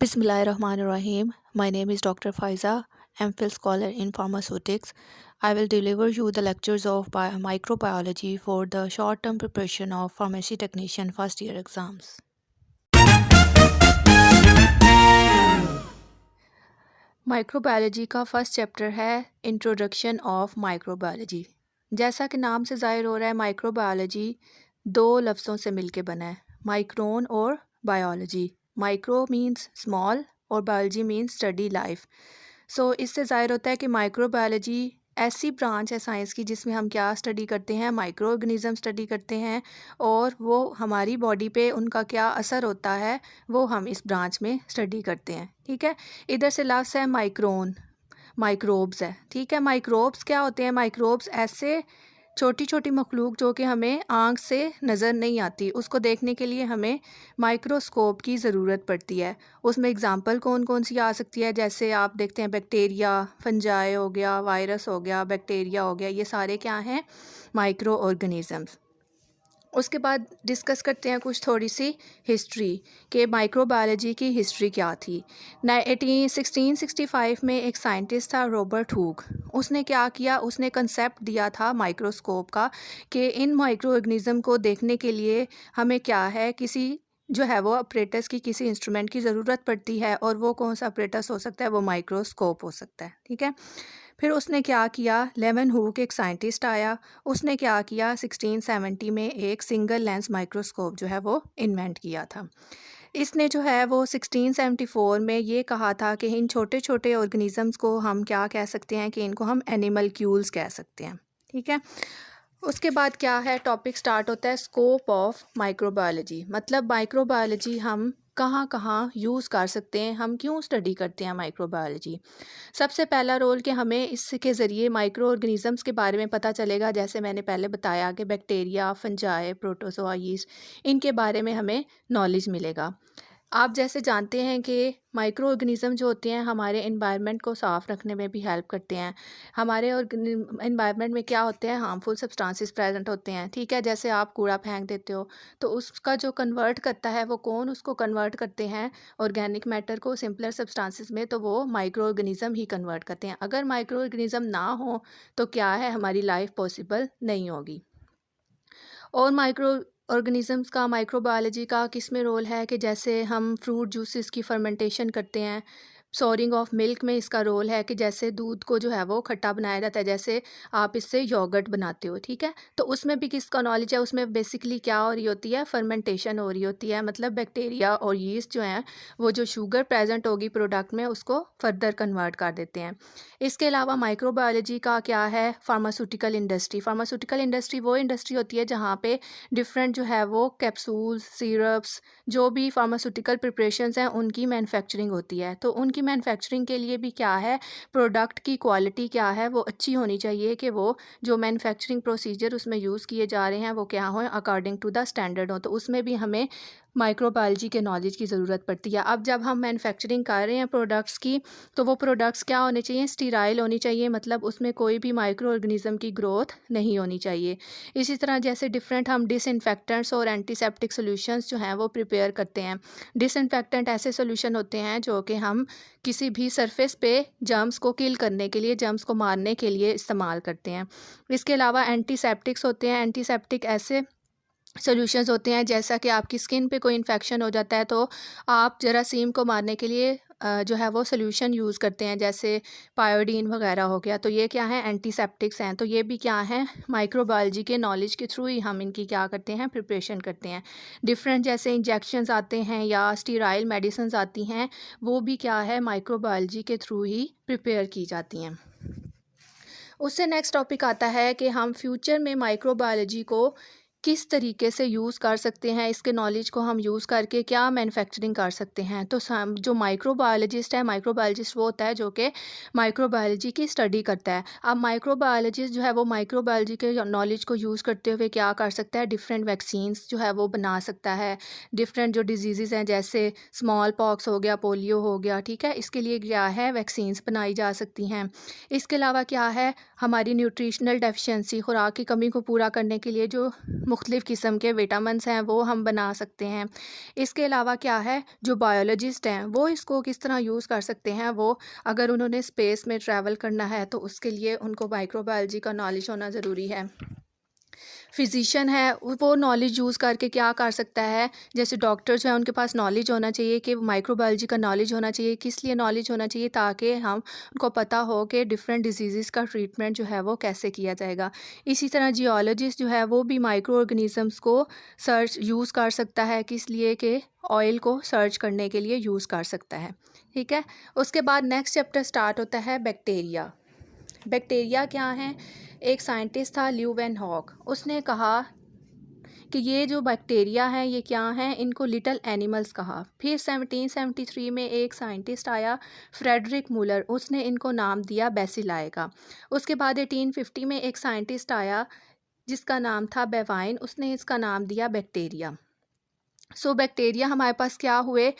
Bismillahirrahmanirrahim. My name is Dr. Faiza, MPhil scholar in pharmaceutics. I will deliver you the lectures of microbiology for the short-term preparation of pharmacy technician first year exams. Microbiology का first chapter है introduction of microbiology. जैसा कि नाम से ज़ाहिर हो रहा है, माइक्रोबायोलॉजी दो लफ्ज़ों से मिलके बना है, माइक्रोन और बायोलॉजी। माइक्रो मींस स्मॉल और बायोलॉजी मींस स्टडी लाइफ। सो इससे ज़ाहिर होता है कि माइक्रोबायोलॉजी ऐसी ब्रांच है साइंस की जिसमें हम क्या स्टडी करते हैं, माइक्रो ऑर्गेनिज़म स्टडी करते हैं और वो हमारी बॉडी पे उनका क्या असर होता है वो हम इस ब्रांच में स्टडी करते हैं। ठीक है, इधर से लफ्ज़ है माइक्रोन, माइक्रोब्स है। ठीक है, माइक्रोब्स क्या होते हैं? माइक्रोब्स ऐसे छोटी छोटी मखलूक जो कि हमें आँख से नज़र नहीं आती, उसको देखने के लिए हमें माइक्रोस्कोप की ज़रूरत पड़ती है। उसमें एग्ज़ाम्पल कौन कौन सी आ सकती है? जैसे आप देखते हैं बैक्टीरिया, फंजाई हो गया, वायरस हो गया, बैक्टीरिया हो गया, ये सारे क्या हैं? Micro organisms. उसके बाद डिस्कस करते हैं कुछ थोड़ी सी हिस्ट्री कि माइक्रोबायोलॉजी की हिस्ट्री क्या थी। 1665 में एक साइंटिस्ट था रॉबर्ट हुक। उसने क्या किया? उसने कंसेप्ट दिया था माइक्रोस्कोप का कि इन माइक्रो ऑर्गेनिज़म को देखने के लिए हमें क्या है, किसी जो है वो अपरेटस की, किसी इंस्ट्रूमेंट की ज़रूरत पड़ती है और वो कौन सा अपरेटस हो सकता है? वो माइक्रोस्कोप हो सकता है। ठीक है, फिर उसने क्या किया? लेवन हुक एक साइंटिस्ट आया, उसने क्या किया? 1670 में एक सिंगल लेंस माइक्रोस्कोप जो है वो इन्वेंट किया था। इसने जो है वो 1674 में ये कहा था कि इन छोटे छोटे ऑर्गेनिज़म्स को हम क्या कह सकते हैं कि इनको हम एनिमलक्यूल्स कह सकते हैं। ठीक है, उसके बाद क्या है? टॉपिक स्टार्ट होता है स्कोप ऑफ माइक्रोबायोलॉजी। मतलब माइक्रोबायोलॉजी हम कहाँ कहाँ यूज़ कर सकते हैं, हम क्यों स्टडी करते हैं माइक्रोबायोलॉजी। सबसे पहला रोल कि हमें इसके ज़रिए माइक्रो ऑर्गेनिज़म्स के बारे में पता चलेगा। जैसे मैंने पहले बताया कि बैक्टीरिया, फंजाई, प्रोटोजोआ, यीस्ट, इनके बारे में हमें नॉलेज मिलेगा। आप जैसे जानते हैं कि माइक्रो ऑर्गेनिज़म जो होते हैं हमारे एनवायरनमेंट को साफ़ रखने में भी हेल्प करते हैं। हमारे एनवायरनमेंट में क्या होते हैं? हार्मफुल सब्सटेंसेस प्रेजेंट होते हैं। ठीक है, जैसे आप कूड़ा फेंक देते हो तो उसका जो कन्वर्ट करता है वो कौन उसको कन्वर्ट करते हैं? ऑर्गेनिक मैटर को सिंपलर सब्सटेंसेस में, तो वो माइक्रो ऑर्गेनिज़म ही कन्वर्ट करते हैं। अगर माइक्रो ऑर्गेनिज़म ना हो तो क्या है, हमारी लाइफ पॉसिबल नहीं होगी। और माइक्रो ऑर्गेनिज़म्स का, माइक्रोबायोलॉजी का किस में रोल है कि जैसे हम फ्रूट जूसेस की फर्मेंटेशन करते हैं, सोरिंग ऑफ मिल्क में इसका रोल है कि जैसे दूध को जो है वो खट्टा बनाया जाता है, जैसे आप इससे योगर्ट बनाते हो। ठीक है, तो उसमें भी किसका नॉलेज है? उसमें बेसिकली क्या हो रही होती है? फर्मेंटेशन हो रही होती है। मतलब बैक्टीरिया और यीस्ट जो हैं वो जो शुगर प्रेजेंट होगी प्रोडक्ट में उसको फर्दर कन्वर्ट कर देते हैं। इसके अलावा माइक्रोबायोलॉजी का क्या है? Pharmaceutical industry. फार्मास्यूटिकल इंडस्ट्री वो इंडस्ट्री होती है जहाँ पे डिफरेंट जो है वो कैप्सूल्स, सिरप्स, जो भी फार्मास्यूटिकल प्रिपरेशंस हैं उनकी मैन्युफैक्चरिंग होती है। तो उनकी मैन्युफैक्चरिंग के लिए भी क्या है? प्रोडक्ट की क्वालिटी क्या है? वो अच्छी होनी चाहिए कि वो जो मैन्युफैक्चरिंग प्रोसीजर उसमें यूज़ किए जा रहे हैं वो क्या हो? अकॉर्डिंग टू द स्टैंडर्ड हो। तो उसमें भी हमें माइक्रोबायोलॉजी के नॉलेज की ज़रूरत पड़ती है। अब जब हम मैन्युफैक्चरिंग कर रहे हैं प्रोडक्ट्स की, तो वो प्रोडक्ट्स क्या होने चाहिए? स्टीराइल होनी चाहिए। मतलब उसमें कोई भी माइक्रो ऑर्गेनिज़म की ग्रोथ नहीं होनी चाहिए। इसी तरह जैसे डिफरेंट हम डिसइंफेक्टेंट्स और एंटीसेप्टिक सॉल्यूशंस जो हैं वो प्रिपेयर करते हैं। डिसइंफेक्टेंट ऐसे सॉल्यूशन होते हैं जो कि हम किसी भी सरफेस पे जर्म्स को किल करने के लिए, जर्म्स को मारने के लिए इस्तेमाल करते हैं। इसके अलावा एंटीसेप्टिक्स होते हैं। एंटीसेप्टिक ऐसे सॉल्यूशंस होते हैं जैसा कि आपकी स्किन पे कोई इन्फेक्शन हो जाता है तो आप जरासीम को मारने के लिए जो है वो सॉल्यूशन यूज़ करते हैं, जैसे पायोडीन वगैरह हो गया। तो ये क्या है? एंटीसेप्टिक्स हैं। तो ये भी क्या है? माइक्रोबायोलॉजी के नॉलेज के थ्रू ही हम इनकी क्या करते हैं? प्रिपरेशन करते हैं। डिफरेंट जैसे इंजेक्शंस आते हैं या स्टीराइल मेडिसिन आती हैं, वो भी क्या है? माइक्रोबायोलॉजी के थ्रू ही प्रिपेयर की जाती हैं। उससे नेक्स्ट टॉपिक आता है कि हम फ्यूचर में माइक्रोबायोलॉजी को किस तरीके से यूज़ कर सकते हैं, इसके नॉलेज को हम यूज़ करके क्या मैन्युफैक्चरिंग कर सकते हैं। तो जो माइक्रोबायोलॉजिस्ट है, माइक्रोबायोलॉजिस्ट वो होता है जो कि माइक्रोबायोलॉजी की स्टडी करता है। अब माइक्रोबायोलॉजिस्ट जो है वो माइक्रोबायोलॉजी के नॉलेज को यूज़ करते हुए क्या कर सकता है? डिफरेंट वैक्सीन्स जो है वो बना सकता है। डिफरेंट जो डिजीज़ हैं जैसे स्मॉल पॉक्स हो गया, पोलियो हो गया, ठीक है, इसके लिए क्या है? वैक्सीन्स बनाई जा सकती हैं। इसके अलावा क्या है? हमारी न्यूट्रिशनल डेफिशिएंसी, खुराक की कमी को पूरा करने के लिए जो मुख्तलिफ़ किस्म के विटामिन्स हैं वो हम बना सकते हैं। इसके अलावा क्या है, जो बायोलॉजिस्ट हैं वो इसको किस तरह यूज़ कर सकते हैं, वो अगर उन्होंने स्पेस में ट्रैवल करना है तो उसके लिए उनको माइक्रोबायोलॉजी का नॉलेज होना ज़रूरी है। फिज़िशियन है वो नॉलेज यूज़ करके क्या कर सकता है, जैसे डॉक्टर्स हैं उनके पास नॉलेज होना चाहिए कि माइक्रोबायोलॉजी का नॉलेज होना चाहिए। किस लिए नॉलेज होना चाहिए, ताकि हम उनको पता हो कि डिफरेंट डिजीज़ का ट्रीटमेंट जो है वो कैसे किया जाएगा। इसी तरह जियोलॉजिस्ट जो है वो भी माइक्रो ऑर्गेनिज़म्स को सर्च यूज़ कर सकता है, किस लिए कि ऑयल को सर्च करने के लिए यूज़ कर सकता है। ठीक है, उसके बाद नेक्स्ट चैप्टर स्टार्ट होता है बैक्टीरिया। बैक्टीरिया क्या हैं, एक साइंटिस्ट था ल्यूवेनहॉक, उसने कहा कि ये जो बैक्टीरिया हैं ये क्या हैं, इनको लिटिल एनिमल्स कहा। फिर 1773 में एक साइंटिस्ट आया फ्रेडरिक मूलर, उसने इनको नाम दिया बेसिलाई का। उसके बाद 1850 में एक साइंटिस्ट आया जिसका नाम था बेवाइन, उसने इसका नाम दिया बैक्टीरिया। सो बैक्टीरिया हमारे पास क्या हुए,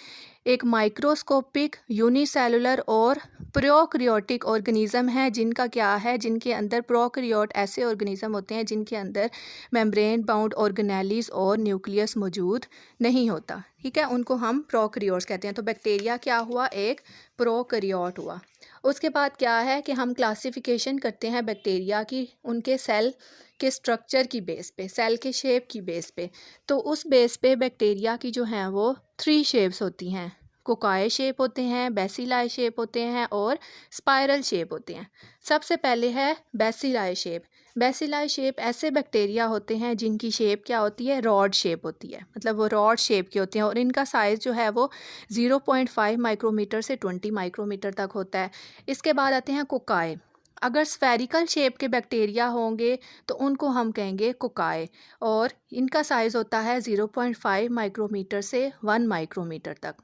एक माइक्रोस्कोपिक यूनिसेलुलर और प्रोकैरियोटिक ऑर्गेनिज्म है, जिनका क्या है, जिनके अंदर प्रोकैरियोट ऐसे ऑर्गेनिज्म होते हैं जिनके अंदर मेम्ब्रेन बाउंड ऑर्गेनेलिस और न्यूक्लियस मौजूद नहीं होता। ठीक है, उनको हम प्रोकैरियोट्स कहते हैं। तो बैक्टीरिया क्या हुआ, एक प्रोकैरियोट हुआ। उसके बाद क्या है कि हम क्लासिफिकेशन करते हैं बैक्टीरिया की उनके सेल के स्ट्रक्चर की बेस पे, सेल के शेप की बेस पे। तो उस बेस पे बैक्टीरिया की जो हैं वो 3 शेप्स होती हैं, कोकाई शेप होते हैं, बेसिलाई शेप होते हैं और स्पाइरल शेप होते हैं। सबसे पहले है बेसिलाई शेप। बेसिलाई शेप ऐसे बैक्टीरिया होते हैं जिनकी शेप क्या होती है, रॉड शेप होती है, मतलब वो रॉड शेप के होते हैं और इनका साइज़ जो है वो 0.5 माइक्रोमीटर से 20 माइक्रोमीटर तक होता है। इसके बाद आते हैं कोकाई। अगर स्फेरिकल शेप के बैक्टीरिया होंगे तो उनको हम कहेंगे कोकाई और इनका साइज़ होता है 0.5 माइक्रोमीटर से 1 माइक्रोमीटर तक।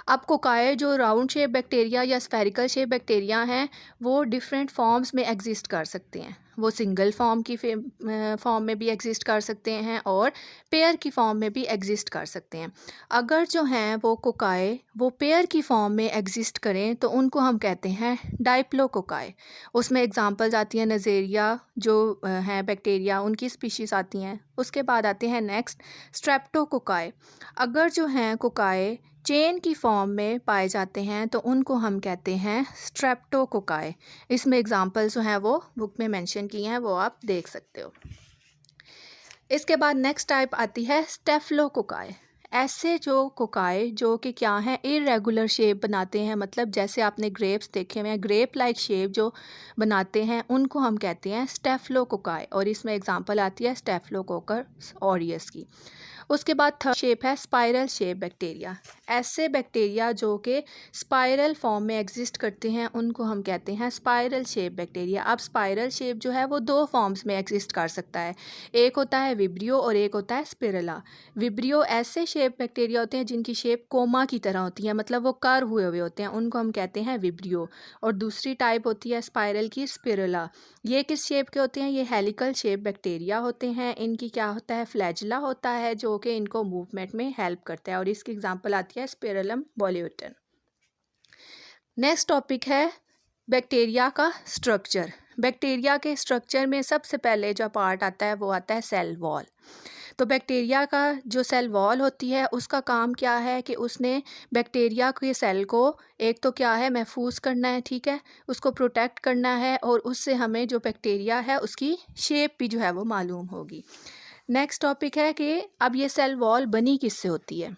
अब कोकाई जो राउंड शेप बैक्टीरिया या स्फेरिकल शेप बैक्टीरिया हैं वो डिफरेंट फॉर्म्स में एग्जिस्ट कर सकते हैं। वो सिंगल फॉर्म की फॉर्म में भी एग्जिस्ट कर सकते हैं और पेयर की फॉर्म में भी एग्जिस्ट कर सकते हैं। अगर जो हैं वो कोकाई वो पेयर की फॉर्म में एग्जिस्ट करें तो उनको हम कहते हैं डाइप्लोकोकाई। उसमें एग्जांपल्स आती हैं नज़ेरिया जो हैं बैक्टीरिया, उनकी स्पीशीज़ आती हैं। उसके बाद आते हैं नेक्स्ट स्ट्रेप्टोकोकाई। अगर जो हैं कोकाई चेन की फॉर्म में पाए जाते हैं तो उनको हम कहते हैं स्ट्रेप्टोकोकाई। इसमें एग्जांपल्स जो हैं वो बुक में मेंशन किए हैं, वो आप देख सकते हो। इसके बाद नेक्स्ट टाइप आती है स्टेफलोकोकाई। ऐसे जो कोकाई जो कि क्या हैं, इरेगुलर शेप बनाते हैं, मतलब जैसे आपने ग्रेप्स देखे हुए हैं, ग्रेप लाइक शेप जो बनाते हैं उनको हम कहते हैं स्टेफलोकोकाई और इसमें एग्जांपल आती है स्टेफलोकोकस ऑरियस की। उसके बाद थर्ड शेप है स्पाइरल शेप बैक्टीरिया। ऐसे बैक्टीरिया जो कि स्पाइरल फॉर्म में एग्जिस्ट करते हैं उनको हम कहते हैं स्पाइरल शेप बैक्टीरिया। अब स्पाइरल शेप जो है वो 2 फॉर्म्स में एग्जिस्ट कर सकता है, एक होता है विब्रियो और एक होता है स्पिरुला। विब्रियो ऐसे शेप बैक्टीरिया होते हैं जिनकी शेप कोमा की तरह होती है, मतलब वो कर्व हुए हुए होते हैं, उनको हम कहते हैं विब्रियो। और दूसरी टाइप होती है स्पाइरल की, स्पिरुला। ये किस शेप के होते हैं, ये हेलिकल शेप बैक्टीरिया होते हैं। इनकी क्या होता है, फ्लैजिला होता है जो कि इनको मूवमेंट में हेल्प करता है और इसकी एग्जांपल आती है स्पिरुलम वोल्यूटन। नेक्स्ट टॉपिक है बैक्टीरिया का स्ट्रक्चर। बैक्टीरिया के स्ट्रक्चर में सबसे पहले जो पार्ट आता है वो आता है सेल वॉल। तो बैक्टीरिया का जो सेल वॉल होती है उसका काम क्या है कि उसने बैक्टीरिया के सेल को एक तो क्या है महफूज करना है, ठीक है, उसको प्रोटेक्ट करना है और उससे हमें जो बैक्टीरिया है उसकी शेप भी जो है वो मालूम होगी। नेक्स्ट टॉपिक है कि अब ये सेल वॉल बनी किससे होती है।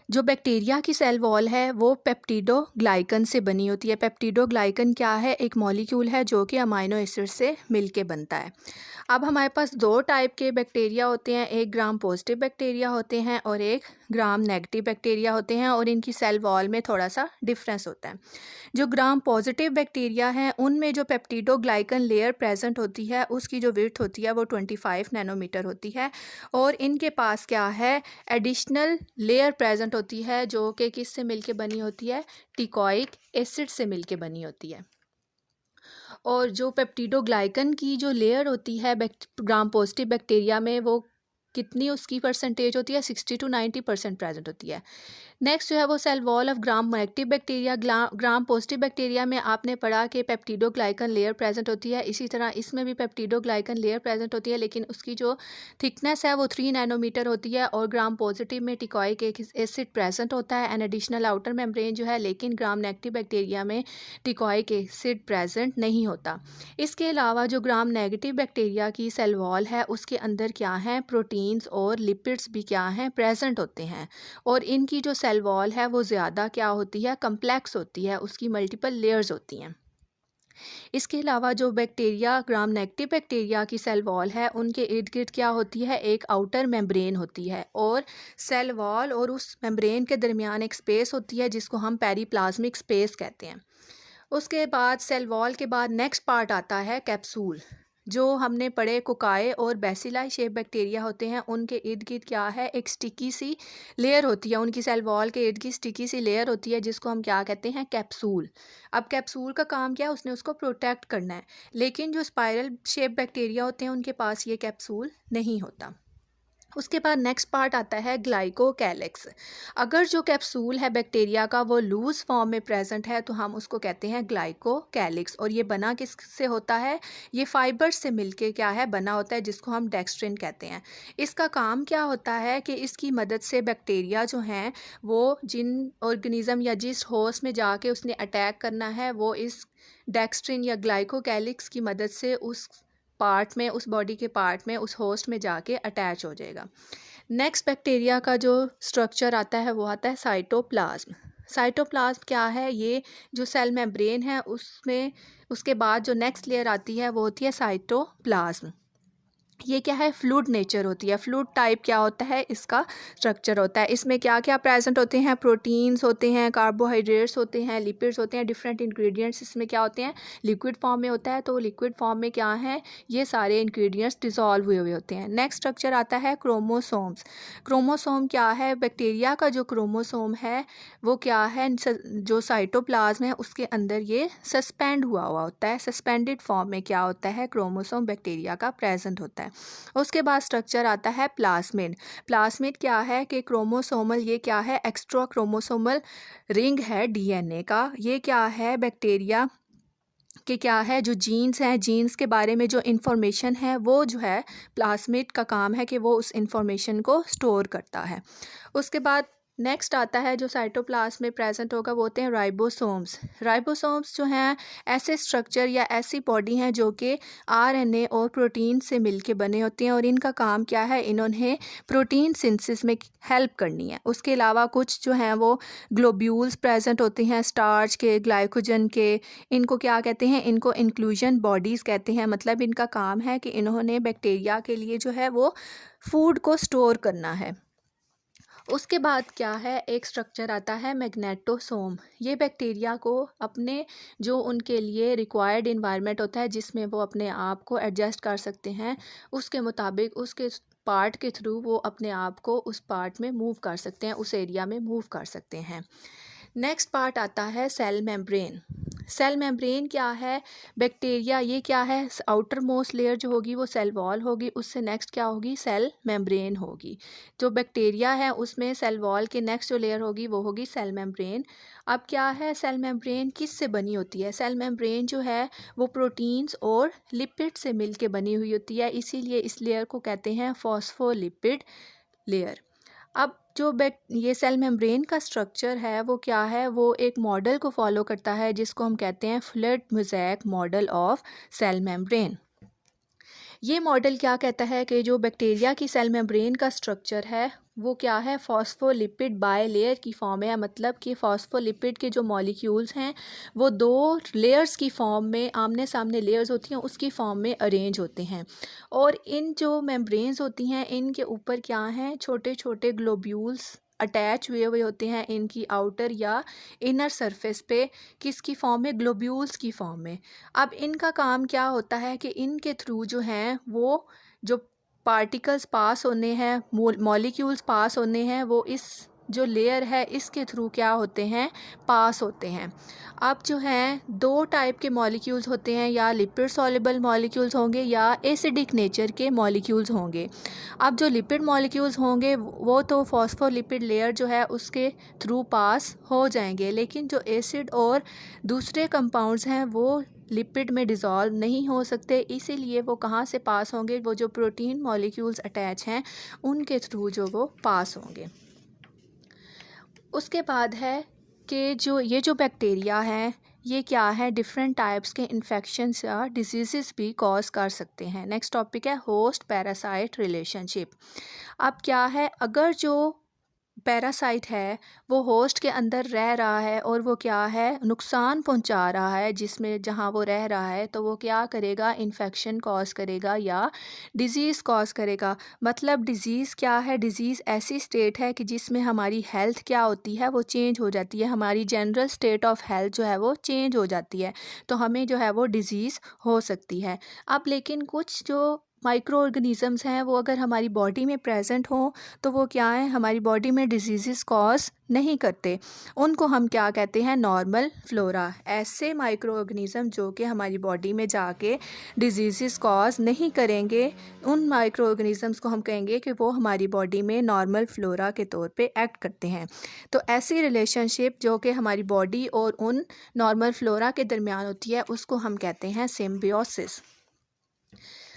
जो बैक्टीरिया की सेल वॉल है वो पेप्टिडोग्लाइकन से बनी होती है। पेप्टिडोग्लाइकन क्या है, एक मॉलिक्यूल है जो कि अमाइनो एसिड से मिलके बनता है। अब हमारे पास 2 टाइप के बैक्टीरिया होते हैं, एक ग्राम पॉजिटिव बैक्टीरिया होते हैं और एक ग्राम नेगेटिव बैक्टीरिया होते हैं और इनकी सेल वॉल में थोड़ा सा डिफरेंस होता है। जो ग्राम पॉजिटिव बैक्टीरिया हैं उनमें जो पेप्टिडोग्लाइकन लेयर प्रेजेंट होती है उसकी जो विड्थ होती है वो 25 नैनोमीटर होती है और इनके पास क्या है, एडिशनल लेयर प्रेजेंट होती है जो कि किससे मिलके बनी होती है, टिकॉइक एसिड से मिलके बनी होती है। और जो पेप्टिडोग्लाइकन की जो लेयर होती है ग्राम पॉजिटिव बैक्टीरिया में वो कितनी उसकी परसेंटेज होती है, 60 to 90% प्रेजेंट होती है। नेक्स्ट जो है वो cell wall of gram negative bacteria. Gram positive bacteria में आपने पढ़ा कि पेप्टिडोग्लाइकन लेयर प्रेजेंट होती है, इसी तरह इसमें भी पेप्टिडोग्लाइकन लेयर प्रेजेंट होती है, लेकिन उसकी जो थिकनेस है वो 3 नैनोमीटर होती है। और ग्राम पॉजिटिव में टिकॉइक एसिड प्रेजेंट होता है एन एडिशनल आउटर मेम्ब्रेन जो है, लेकिन ग्राम नेगेटिव बैक्टीरिया में टिकॉइक एसिड प्रेजेंट नहीं होता। इसके अलावा जो ग्राम नेगेटिव बैक्टीरिया की सेल वॉल है उसके अंदर क्या है, प्रोटीन्स और लिपिड्स भी क्या हैं, प्रेजेंट होते हैं। और इनकी जो सेल वॉल है वो ज़्यादा क्या होती है, कम्प्लेक्स होती है, उसकी मल्टीपल लेयर्स होती हैं। इसके अलावा जो बैक्टीरिया ग्राम नेगेटिव बैक्टीरिया की सेल वॉल है उनके इर्द गिर्द क्या होती है, एक आउटर मेम्ब्रेन होती है, और सेल वॉल और उस मेम्ब्रेन के दरमियान एक स्पेस होती है जिसको हम पेरीप्लाज्मिक स्पेस कहते हैं। उसके बाद सेल वॉल के बाद नेक्स्ट पार्ट आता है कैप्सूल। जो हमने पढ़े कोकाए और बेसिलाई शेप बैक्टीरिया होते हैं उनके इर्द गिर्द क्या है, एक स्टिकी सी लेयर होती है, उनकी सेल वॉल के इर्द गिर्द स्टिकी सी लेयर होती है जिसको हम क्या कहते हैं, कैप्सूल। अब कैप्सूल का काम क्या है, उसने उसको प्रोटेक्ट करना है, लेकिन जो स्पाइरल शेप बैक्टीरिया होते हैं उनके पास ये कैप्सूल नहीं होता। उसके बाद नेक्स्ट पार्ट आता है ग्लाइकोकैलिक्स। अगर जो कैप्सूल है बैक्टीरिया का वो लूज़ फॉर्म में प्रेजेंट है तो हम उसको कहते हैं ग्लाइकोकैलिक्स। और ये बना किस से होता है, ये फाइबर से मिलके क्या है बना होता है, जिसको हम डेक्स्ट्रिन कहते हैं। इसका काम क्या होता है कि इसकी मदद से बैक्टीरिया जो हैं वो जिन ऑर्गेनिज़म या जिस होस्ट में जाके उसने अटैक करना है वो इस डेक्स्ट्रिन या ग्लाइकोकैलिक्स की मदद से उस पार्ट में, उस बॉडी के पार्ट में, उस होस्ट में जाके अटैच हो जाएगा। नेक्स्ट बैक्टीरिया का जो स्ट्रक्चर आता है वो आता है साइटोप्लाज्म। साइटोप्लाज्म क्या है, ये जो सेल मेम्ब्रेन है उसमें उसके बाद जो नेक्स्ट लेयर आती है वो होती है साइटोप्लाज्म। ये क्या है, फ्लूइड नेचर होती है। फ्लूइड टाइप क्या होता है, इसका स्ट्रक्चर होता है। इसमें क्या क्या प्रेजेंट होते हैं, प्रोटीन्स होते हैं, कार्बोहाइड्रेट्स होते हैं, लिपिड्स होते हैं, डिफरेंट इंग्रेडिएंट्स इसमें क्या होते हैं, लिक्विड फॉर्म में होता है। तो लिक्विड फॉर्म में क्या है, ये सारे इंग्रेडिएंट्स डिसॉल्व हुए हुए होते हैं। नेक्स्ट स्ट्रक्चर आता है क्रोमोसोम्स। क्रोमोसोम क्या है, बैक्टीरिया का जो क्रोमोसोम है वो क्या है, जो साइटोप्लाज्म है उसके अंदर ये सस्पेंड हुआ हुआ होता है। सस्पेंडेड फॉर्म में क्या होता है, क्रोमोसोम बैक्टीरिया का प्रेजेंट होता है। उसके बाद स्ट्रक्चर आता है प्लाज्मिड। प्लाज्मिड क्या है कि क्रोमोसोमल, ये क्या है, एक्स्ट्रा क्रोमोसोमल रिंग है डीएनए का। ये क्या है, बैक्टीरिया कि क्या है, जो जीन्स हैं, जीन्स के बारे में जो इन्फॉर्मेशन है वो जो है प्लाज्मिड का काम है कि वो उस इन्फॉर्मेशन को स्टोर करता है। उसके बाद नेक्स्ट आता है जो साइटोप्लाज्म में प्रेजेंट होगा वो होते हैं राइबोसोम्स। राइबोसोम्स जो हैं ऐसे स्ट्रक्चर या ऐसी बॉडी हैं जो कि आरएनए और प्रोटीन से मिलके बने होते हैं, और इनका काम क्या है, इन्होंने प्रोटीन सिंथेसिस में हेल्प करनी है। उसके अलावा कुछ जो हैं वो ग्लोब्यूल्स प्रेजेंट होते हैं, स्टार्च के, ग्लाइकोजन के। इनको क्या कहते हैं, इनको इंक्लूजन बॉडीज़ कहते हैं। मतलब इनका काम है कि इन्होंने बैक्टीरिया के लिए जो है वो फूड को स्टोर करना है। उसके बाद क्या है, एक स्ट्रक्चर आता है मैग्नेटोसोम। ये बैक्टीरिया को अपने जो उनके लिए रिक्वायर्ड इन्वायरमेंट होता है जिसमें वो अपने आप को एडजस्ट कर सकते हैं, उसके मुताबिक उसके पार्ट के थ्रू वो अपने आप को उस पार्ट में मूव कर सकते हैं, उस एरिया में मूव कर सकते हैं। नेक्स्ट पार्ट आता है सेल मेम्ब्रेन। सेल मेम्ब्रेन क्या है, बैक्टीरिया ये क्या है, आउटर मोस्ट लेयर जो होगी वो सेल वॉल होगी, उससे नेक्स्ट क्या होगी, सेल मेम्ब्रेन होगी। जो बैक्टीरिया है उसमें सेल वॉल के नेक्स्ट जो लेयर होगी वो होगी सेल मेम्ब्रेन। अब क्या है, सेल मेम्ब्रेन किस से बनी होती है, सेल मेम्ब्रेन जो है वो प्रोटीन्स और लिपिड से मिल के बनी हुई होती है, इसीलिए इस लेयर को कहते हैं फॉस्फोलिपिड लेयर। अब जो ये सेल मेम्ब्रेन का स्ट्रक्चर है वो क्या है, वो एक मॉडल को फॉलो करता है जिसको हम कहते हैं flat mosaic model of cell membrane. ये मॉडल क्या कहता है कि जो बैक्टीरिया की सेल मेम्ब्रेन का स्ट्रक्चर है वो क्या है, फॉस्फोलिपिड बाय लेयर की फॉर्म है। मतलब कि फॉस्फोलिपिड के जो मॉलिक्यूल्स हैं वो दो लेयर्स की फॉर्म में, आमने सामने लेयर्स होती हैं उसकी फॉर्म में अरेंज होते हैं। और इन जो मेम्ब्रेन्स होती हैं इनके ऊपर क्या हैं, छोटे छोटे ग्लोब्यूल्स अटैच हुए हुए होते हैं इनकी आउटर या इनर सरफेस पे, किसकी फॉर्म में, ग्लोब्यूल्स की फॉर्म में। अब इनका काम क्या होता है कि इनके थ्रू जो हैं वो जो पार्टिकल्स पास होने हैं, मॉलिक्यूल्स पास होने हैं, वो इस जो लेयर है इसके थ्रू क्या होते हैं, पास होते हैं। अब जो हैं 2 टाइप के मॉलिक्यूल्स होते हैं, या लिपिड सॉल्युबल मॉलिक्यूल्स होंगे या एसिडिक नेचर के मॉलिक्यूल्स होंगे। अब जो लिपिड मॉलिक्यूल्स होंगे वो तो फॉस्फोलिपिड लेयर जो है उसके थ्रू पास हो जाएंगे, लेकिन जो एसिड और दूसरे कंपाउंड्स हैं वो लिपिड में डिज़ोल्व नहीं हो सकते, इसीलिए वो कहाँ से पास होंगे, वो जो प्रोटीन मॉलिक्यूल्स अटैच हैं उनके थ्रू जो वो पास होंगे। उसके बाद है कि जो बैक्टीरिया हैं ये क्या है, डिफरेंट टाइप्स के इन्फेक्शंस या डिजीज़ भी कॉज कर सकते हैं। नेक्स्ट टॉपिक है होस्ट पैरासाइट रिलेशनशिप। अब क्या है, अगर जो पैरासाइट है वो होस्ट के अंदर रह रहा है और वो क्या है, नुकसान पहुंचा रहा है जिसमें जहां वो रह रहा है, तो वो क्या करेगा, इन्फेक्शन कॉज करेगा या डिज़ीज़ कॉज करेगा। मतलब डिज़ीज़ क्या है, डिज़ीज़ ऐसी स्टेट है कि जिसमें हमारी हेल्थ क्या होती है, वो चेंज हो जाती है, हमारी जनरल स्टेट ऑफ हेल्थ जो है वो चेंज हो जाती है, तो हमें जो है वो डिज़ीज़ हो सकती है। अब लेकिन कुछ जो माइक्रो ऑर्गेनिज़म्स हैं वो अगर हमारी बॉडी में प्रेजेंट हों तो वो क्या है, हमारी बॉडी में डिजीज़ कॉज नहीं करते, उनको हम क्या कहते हैं, नॉर्मल फ्लोरा। ऐसे माइक्रो ऑर्गेनिज़म जो कि हमारी बॉडी में जाके डिजीज़ कॉज नहीं करेंगे, उन माइक्रो ऑर्गेनिज़म्स को हम कहेंगे कि वो हमारी बॉडी में नॉर्मल फ्लोरा के तौर पे एक्ट करते हैं। तो ऐसी रिलेशनशिप जो कि हमारी बॉडी और उन नॉर्मल फ्लोरा के दरमियान होती है उसको हम कहते हैं सिम्बियोसिस।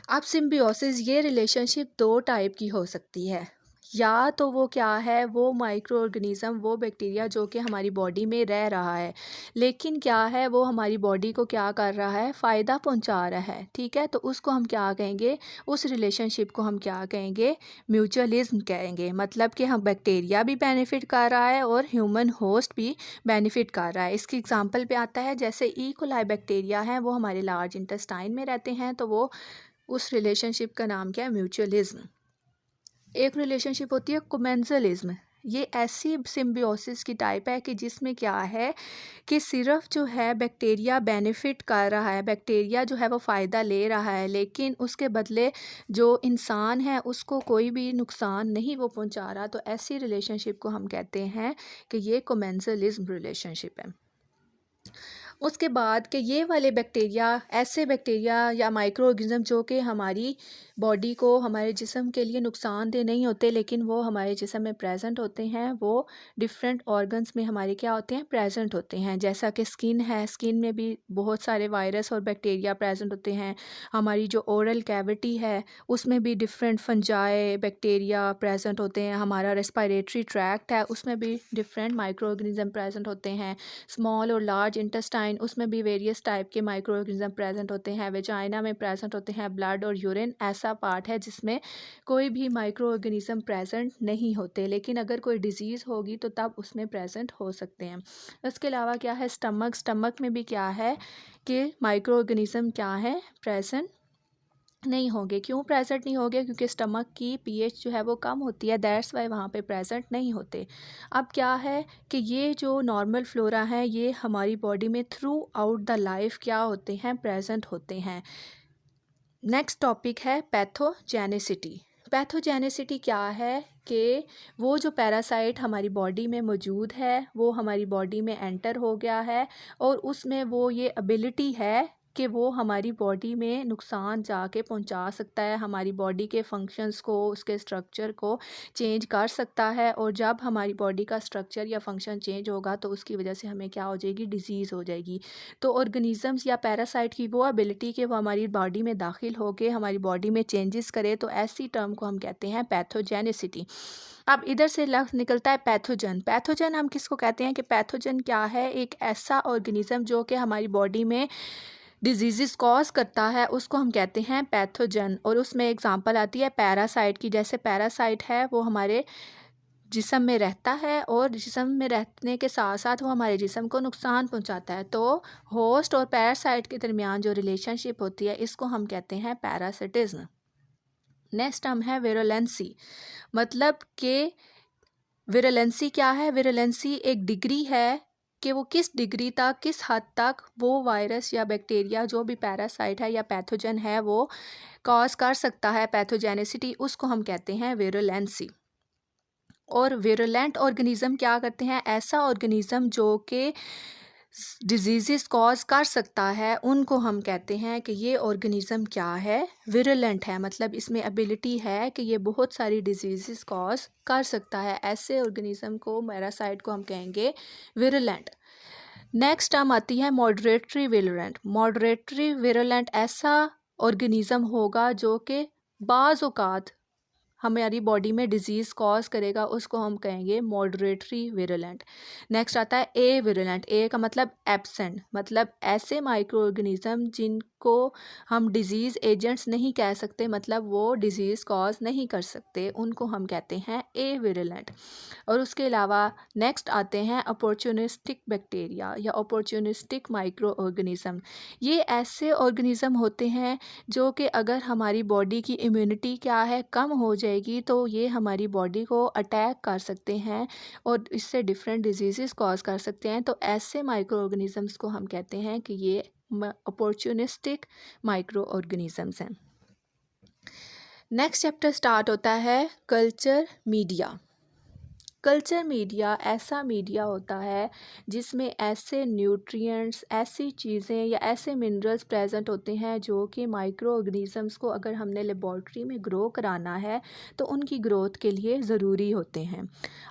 अब सिम्बियोसिस ये रिलेशनशिप 2 टाइप की हो सकती है, या तो वो क्या है, वो माइक्रो ऑर्गेनिज़म, वो बैक्टीरिया जो कि हमारी बॉडी में रह रहा है लेकिन क्या है, वो हमारी बॉडी को क्या कर रहा है, फ़ायदा पहुंचा रहा है, ठीक है, तो उसको हम क्या कहेंगे, उस रिलेशनशिप को हम क्या कहेंगे, म्यूचुअलिज्म कहेंगे। मतलब कि हम बैक्टीरिया भी बेनिफिट कर रहा है और ह्यूमन होस्ट भी बेनिफिट कर रहा है। इसकी एग्जांपल पे आता है जैसे ई कोलाई बैक्टीरिया हैं, वो हमारे लार्ज इंटेस्टाइन में रहते हैं, तो वो उस रिलेशनशिप का नाम क्या है, म्यूचुअलिज्म। एक रिलेशनशिप होती है कोमेंसलिज्म। ये ऐसी सिम्बियोसिस की टाइप है कि जिसमें क्या है कि सिर्फ जो है बैक्टीरिया बेनिफिट कर रहा है, बैक्टीरिया जो है वो फ़ायदा ले रहा है, लेकिन उसके बदले जो इंसान है उसको कोई भी नुकसान नहीं वो पहुंचा रहा। तो ऐसी रिलेशनशिप को हम कहते हैं कि ये कोमेंसलिज्म रिलेशनशिप है। उसके बाद कि ये वाले बैक्टीरिया, ऐसे बैक्टीरिया या माइक्रो ऑर्गेनिज्म जो कि हमारी बॉडी को, हमारे जिस्म के लिए नुकसानदेह नहीं होते लेकिन वो हमारे जिस्म में प्रेजेंट होते हैं, वो डिफरेंट ऑर्गन्स में हमारे क्या होते हैं, प्रेजेंट होते हैं। जैसा कि स्किन है, स्किन में भी बहुत सारे वायरस और बैक्टीरिया प्रेजेंट होते हैं। हमारी जो ओरल कैविटी है उसमें भी डिफरेंट फंजाई बैक्टीरिया प्रेजेंट होते हैं। हमारा रेस्पिरेटरी ट्रैक्ट है उसमें भी डिफरेंट माइक्रो ऑर्गेनिज्म प्रेजेंट होते हैं। स्मॉल और लार्ज इंटेस्टाइन उसमें भी वेरियस टाइप के माइक्रो ऑर्गेनिज्म प्रेजेंट होते हैं। वेजाइना में प्रेजेंट होते हैं। ब्लड और यूरिन ऐसा पार्ट है जिसमें कोई भी माइक्रो ऑर्गेनिज्म प्रेजेंट नहीं होते, लेकिन अगर कोई डिजीज़ होगी तो तब उसमें प्रेजेंट हो सकते हैं। इसके अलावा क्या है, स्टमक, स्टमक में भी क्या है कि माइक्रो ऑर्गेनिज्म क्या है, प्रेजेंट नहीं होंगे। क्यों प्रेजेंट नहीं होंगे, क्योंकि स्टमक की पीएच जो है वो कम होती है, दैट्स वाई वहाँ पे प्रेजेंट नहीं होते। अब क्या है कि ये जो नॉर्मल फ्लोरा है ये हमारी बॉडी में थ्रू आउट द लाइफ क्या होते हैं, प्रेजेंट होते हैं। नेक्स्ट टॉपिक है पैथोजेनिसिटी। पैथोजेनिसिटी क्या है कि वो जो पैरासाइट हमारी बॉडी में मौजूद है वो हमारी बॉडी में एंटर हो गया है और उसमें वो ये एबिलिटी है कि वो हमारी बॉडी में नुकसान जाके पहुंचा सकता है, हमारी बॉडी के फंक्शंस को, उसके स्ट्रक्चर को चेंज कर सकता है। और जब हमारी बॉडी का स्ट्रक्चर या फंक्शन चेंज होगा तो उसकी वजह से हमें क्या हो जाएगी, डिजीज़ हो जाएगी। तो ऑर्गेनिजम्स या पैरासाइट की वो एबिलिटी कि वो हमारी बॉडी में दाखिल होकर हमारी बॉडी में चेंजेस करे, तो ऐसी टर्म को हम कहते हैं पैथोजेनिसिटी। अब इधर से लफ्ज़ निकलता है पैथोजन। पैथोजन हम किसको कहते हैं कि पैथोजन क्या है, एक ऐसा ऑर्गेनिज्म जो कि हमारी बॉडी में डिजीज़ कॉज करता है, उसको हम कहते हैं पैथोजन। और उसमें एग्जांपल आती है पैरासाइट की। जैसे पैरासाइट है वो हमारे जिस्म में रहता है और जिस्म में रहने के साथ साथ वो हमारे जिस्म को नुकसान पहुंचाता है। तो होस्ट और पैरासाइट के दरमियान जो रिलेशनशिप होती है इसको हम कहते हैं पैरासिटिज्म। नेक्स्ट टर्म है विरुलेंसी। मतलब कि विरुलेंसी क्या है, विरुलेंसी एक डिग्री है कि वो किस डिग्री तक, किस हद तक वो वायरस या बैक्टीरिया जो भी पैरासाइट है या पैथोजन है वो कॉज कर सकता है पैथोजेनिसिटी, उसको हम कहते हैं विरुलेंसी। और विरुलेंट ऑर्गेनिज्म क्या करते हैं, ऐसा ऑर्गेनिज्म जो कि डिजीज़ कॉज कर सकता है, उनको हम कहते हैं कि ये ऑर्गेनिज्म क्या है, विरुलेंट है। मतलब इसमें एबिलिटी है कि ये बहुत सारी डिजीज़ कॉज कर सकता है। ऐसे ऑर्गेनिज्म को, पैरासाइट को हम कहेंगे विरुलेंट। नेक्स्ट टर्म आती है मॉडरेटरी विरुलेंट। मॉडरेटरी विरुलेंट ऐसा ऑर्गेनिज्म होगा जो कि बाज़ औक़ात हमारी बॉडी में डिजीज़ कॉज करेगा, उसको हम कहेंगे मॉडरेटरी विरुलेंट। नेक्स्ट आता है ए विरुलेंट। ए का मतलब एब्सेंट, मतलब ऐसे माइक्रो ऑर्गेनिज्म जिनको हम डिजीज़ एजेंट्स नहीं कह सकते, मतलब वो डिजीज़ कॉज नहीं कर सकते, उनको हम कहते हैं ए विरुलेंट। और उसके अलावा नेक्स्ट आते हैं अपॉर्चुनिस्टिक बैक्टीरिया या अपॉर्चुनिस्टिक माइक्रो ऑर्गेनिज्म। ये ऐसे ऑर्गेनिज्म होते हैं जो कि अगर हमारी बॉडी की इम्यूनिटी क्या है कम हो जाएगी तो ये हमारी बॉडी को अटैक कर सकते हैं और इससे डिफरेंट डिजीज़ कॉज कर सकते हैं। तो ऐसे माइक्रो ऑर्गेनिजम्स को हम कहते हैं कि ये अपॉर्चुनिस्टिक माइक्रो ऑर्गेनिजम्स हैं। नेक्स्ट चैप्टर स्टार्ट होता है कल्चर मीडिया। कल्चर मीडिया ऐसा मीडिया होता है जिसमें ऐसे न्यूट्रिएंट्स, ऐसी चीज़ें या ऐसे मिनरल्स प्रेजेंट होते हैं जो कि माइक्रो ऑर्गेनिजम्स को अगर हमने लेबॉर्ट्री में ग्रो कराना है तो उनकी ग्रोथ के लिए ज़रूरी होते हैं।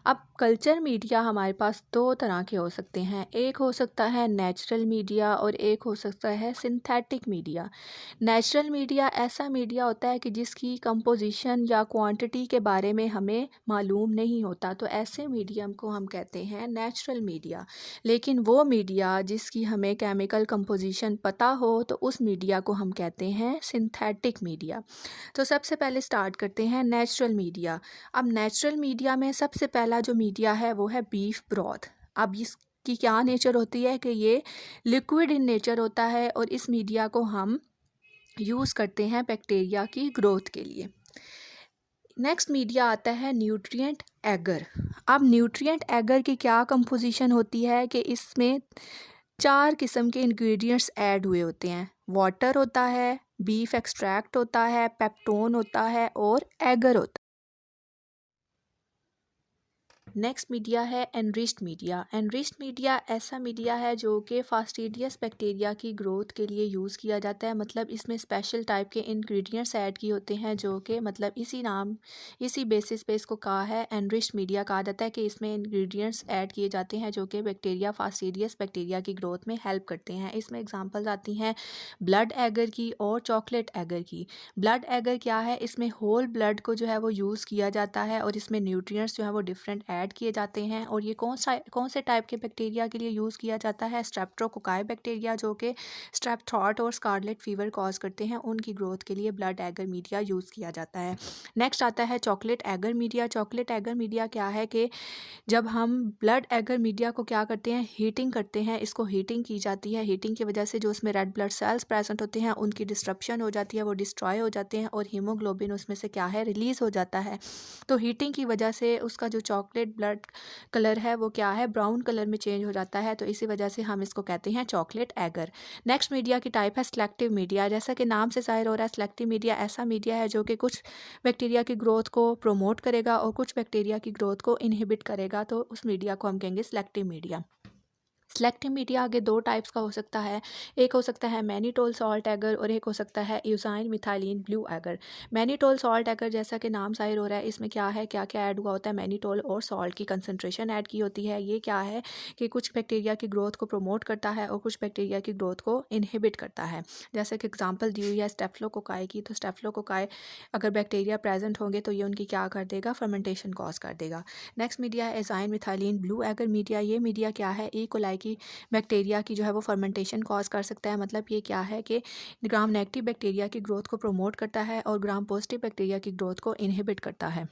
अब कल्चर मीडिया हमारे पास दो तरह के हो सकते हैं, एक हो सकता है नेचुरल मीडिया और एक हो सकता है सिंथेटिक मीडिया। नेचुरल मीडिया ऐसा मीडिया होता है कि जिसकी कंपोजिशन या क्वांटिटी के बारे में हमें मालूम नहीं होता, तो ऐसे मीडियम को हम कहते हैं नेचुरल मीडिया। लेकिन वो मीडिया जिसकी हमें केमिकल कंपोजिशन पता हो तो उस मीडिया को हम कहते हैं सिंथेटिक मीडिया। तो सबसे पहले स्टार्ट करते हैं नेचुरल मीडिया। अब नेचुरल मीडिया में सबसे पहला जो मीडिया है वो है बीफ ब्रॉथ। अब इसकी क्या नेचर होती है कि ये लिक्विड इन नेचर होता है और इस मीडिया को हम यूज़ करते हैं बैक्टीरिया की ग्रोथ के लिए। नेक्स्ट मीडिया आता है न्यूट्रिएंट एगर। अब न्यूट्रिएंट एगर की क्या कंपोजिशन होती है कि इसमें 4 किस्म के इंग्रेडिएंट्स ऐड हुए होते हैं। वाटर होता है, बीफ एक्सट्रैक्ट होता है, पेप्टोन होता है और एगर होता है। नेक्स्ट मीडिया है एनरिच्ड मीडिया। एनरिच्ड मीडिया ऐसा मीडिया है जो कि फास्टिडियस बैक्टीरिया की ग्रोथ के लिए यूज़ किया जाता है। मतलब इसमें स्पेशल टाइप के इंग्रेडिएंट्स ऐड किए होते हैं जो कि मतलब इसी बेसिस पे इसको कहा है एनरिच्ड मीडिया कहा जाता है कि इसमें इंग्रेडिएंट्स ऐड किए जाते हैं जो कि बैक्टीरिया, फास्टिडियस बैक्टीरिया की ग्रोथ में हेल्प करते हैं। इसमें एग्जाम्पल्स आती हैं ब्लड एगर की और चॉकलेट एगर की। ब्लड एगर क्या है, इसमें होल ब्लड को जो है वो यूज़ किया जाता है और इसमें न्यूट्रिएंट्स जो है वो डिफरेंट ऐड किए जाते हैं। और ये कौन से टाइप के बैक्टीरिया के लिए यूज़ किया जाता है, स्ट्रेप्टोकोकाई बैक्टीरिया जो कि स्ट्रेप थ्रॉट और स्कारलेट फीवर कॉज करते हैं, उनकी ग्रोथ के लिए ब्लड एगर मीडिया यूज़ किया जाता है। नेक्स्ट आता है chocolate agar media. Chocolate agar media क्या है कि जब हम ब्लड एगर मीडिया को क्या करते हैं, हीटिंग करते हैं, इसको हीटिंग की जाती है। हीटिंग की वजह से जो उसमें रेड ब्लड सेल्स प्रेजेंट होते हैं उनकी डिस्ट्रप्शन हो जाती है, वो डिस्ट्रॉय हो जाते हैं और हीमोग्लोबिन उसमें से क्या है, रिलीज़ हो जाता है। तो हीटिंग की वजह से उसका जो चॉकलेट ब्लड कलर है वो क्या है, ब्राउन कलर में चेंज हो जाता है। तो इसी वजह से हम इसको कहते हैं चॉकलेट एगर। नेक्स्ट मीडिया की टाइप है सिलेक्टिव मीडिया। जैसा कि नाम से ज़ाहिर हो रहा है, सिलेक्टिव मीडिया ऐसा मीडिया है जो कि कुछ बैक्टीरिया की ग्रोथ को प्रमोट करेगा और कुछ बैक्टीरिया की ग्रोथ को इनहिबिट करेगा, तो उस मीडिया को हम कहेंगे सिलेक्टिव मीडिया। सिलेक्टिव मीडिया आगे दो टाइप्स का हो सकता है, एक हो सकता है मैनीटोल सॉल्ट एगर और एक हो सकता है eosin methylene blue agar. Mannitol salt agar जैसा कि नाम ज़ाहिर हो रहा है, इसमें क्या है, क्या क्या ऐड हुआ होता है, मैनीटोल और सॉल्ट की कंसनट्रेशन ऐड की होती है। ये क्या है कि कुछ बैक्टीरिया की ग्रोथ को प्रमोट करता है और कुछ बैक्टीरिया की ग्रोथ को इनहिबिट करता है। जैसे कि एग्जाम्पल दी हुई है स्टेफ्लोकोकाई की, तो स्टेफ्लोकोकाई अगर बैक्टीरिया प्रेजेंट होंगे तो ये उनकी क्या कर देगा, फर्मेंटेशन कॉज कर देगा। नेक्स्ट मीडिया है एजाइन मिथाइलिन ब्लू एगर मीडिया। ये मीडिया क्या है, ई कोलाई की बैक्टीरिया की जो है वो फर्मेंटेशन कॉज कर सकता है। मतलब ये क्या है कि ग्राम नेगेटिव बैक्टीरिया की ग्रोथ को प्रमोट करता है और ग्राम पॉजिटिव बैक्टीरिया की ग्रोथ को इनहिबिट करता है।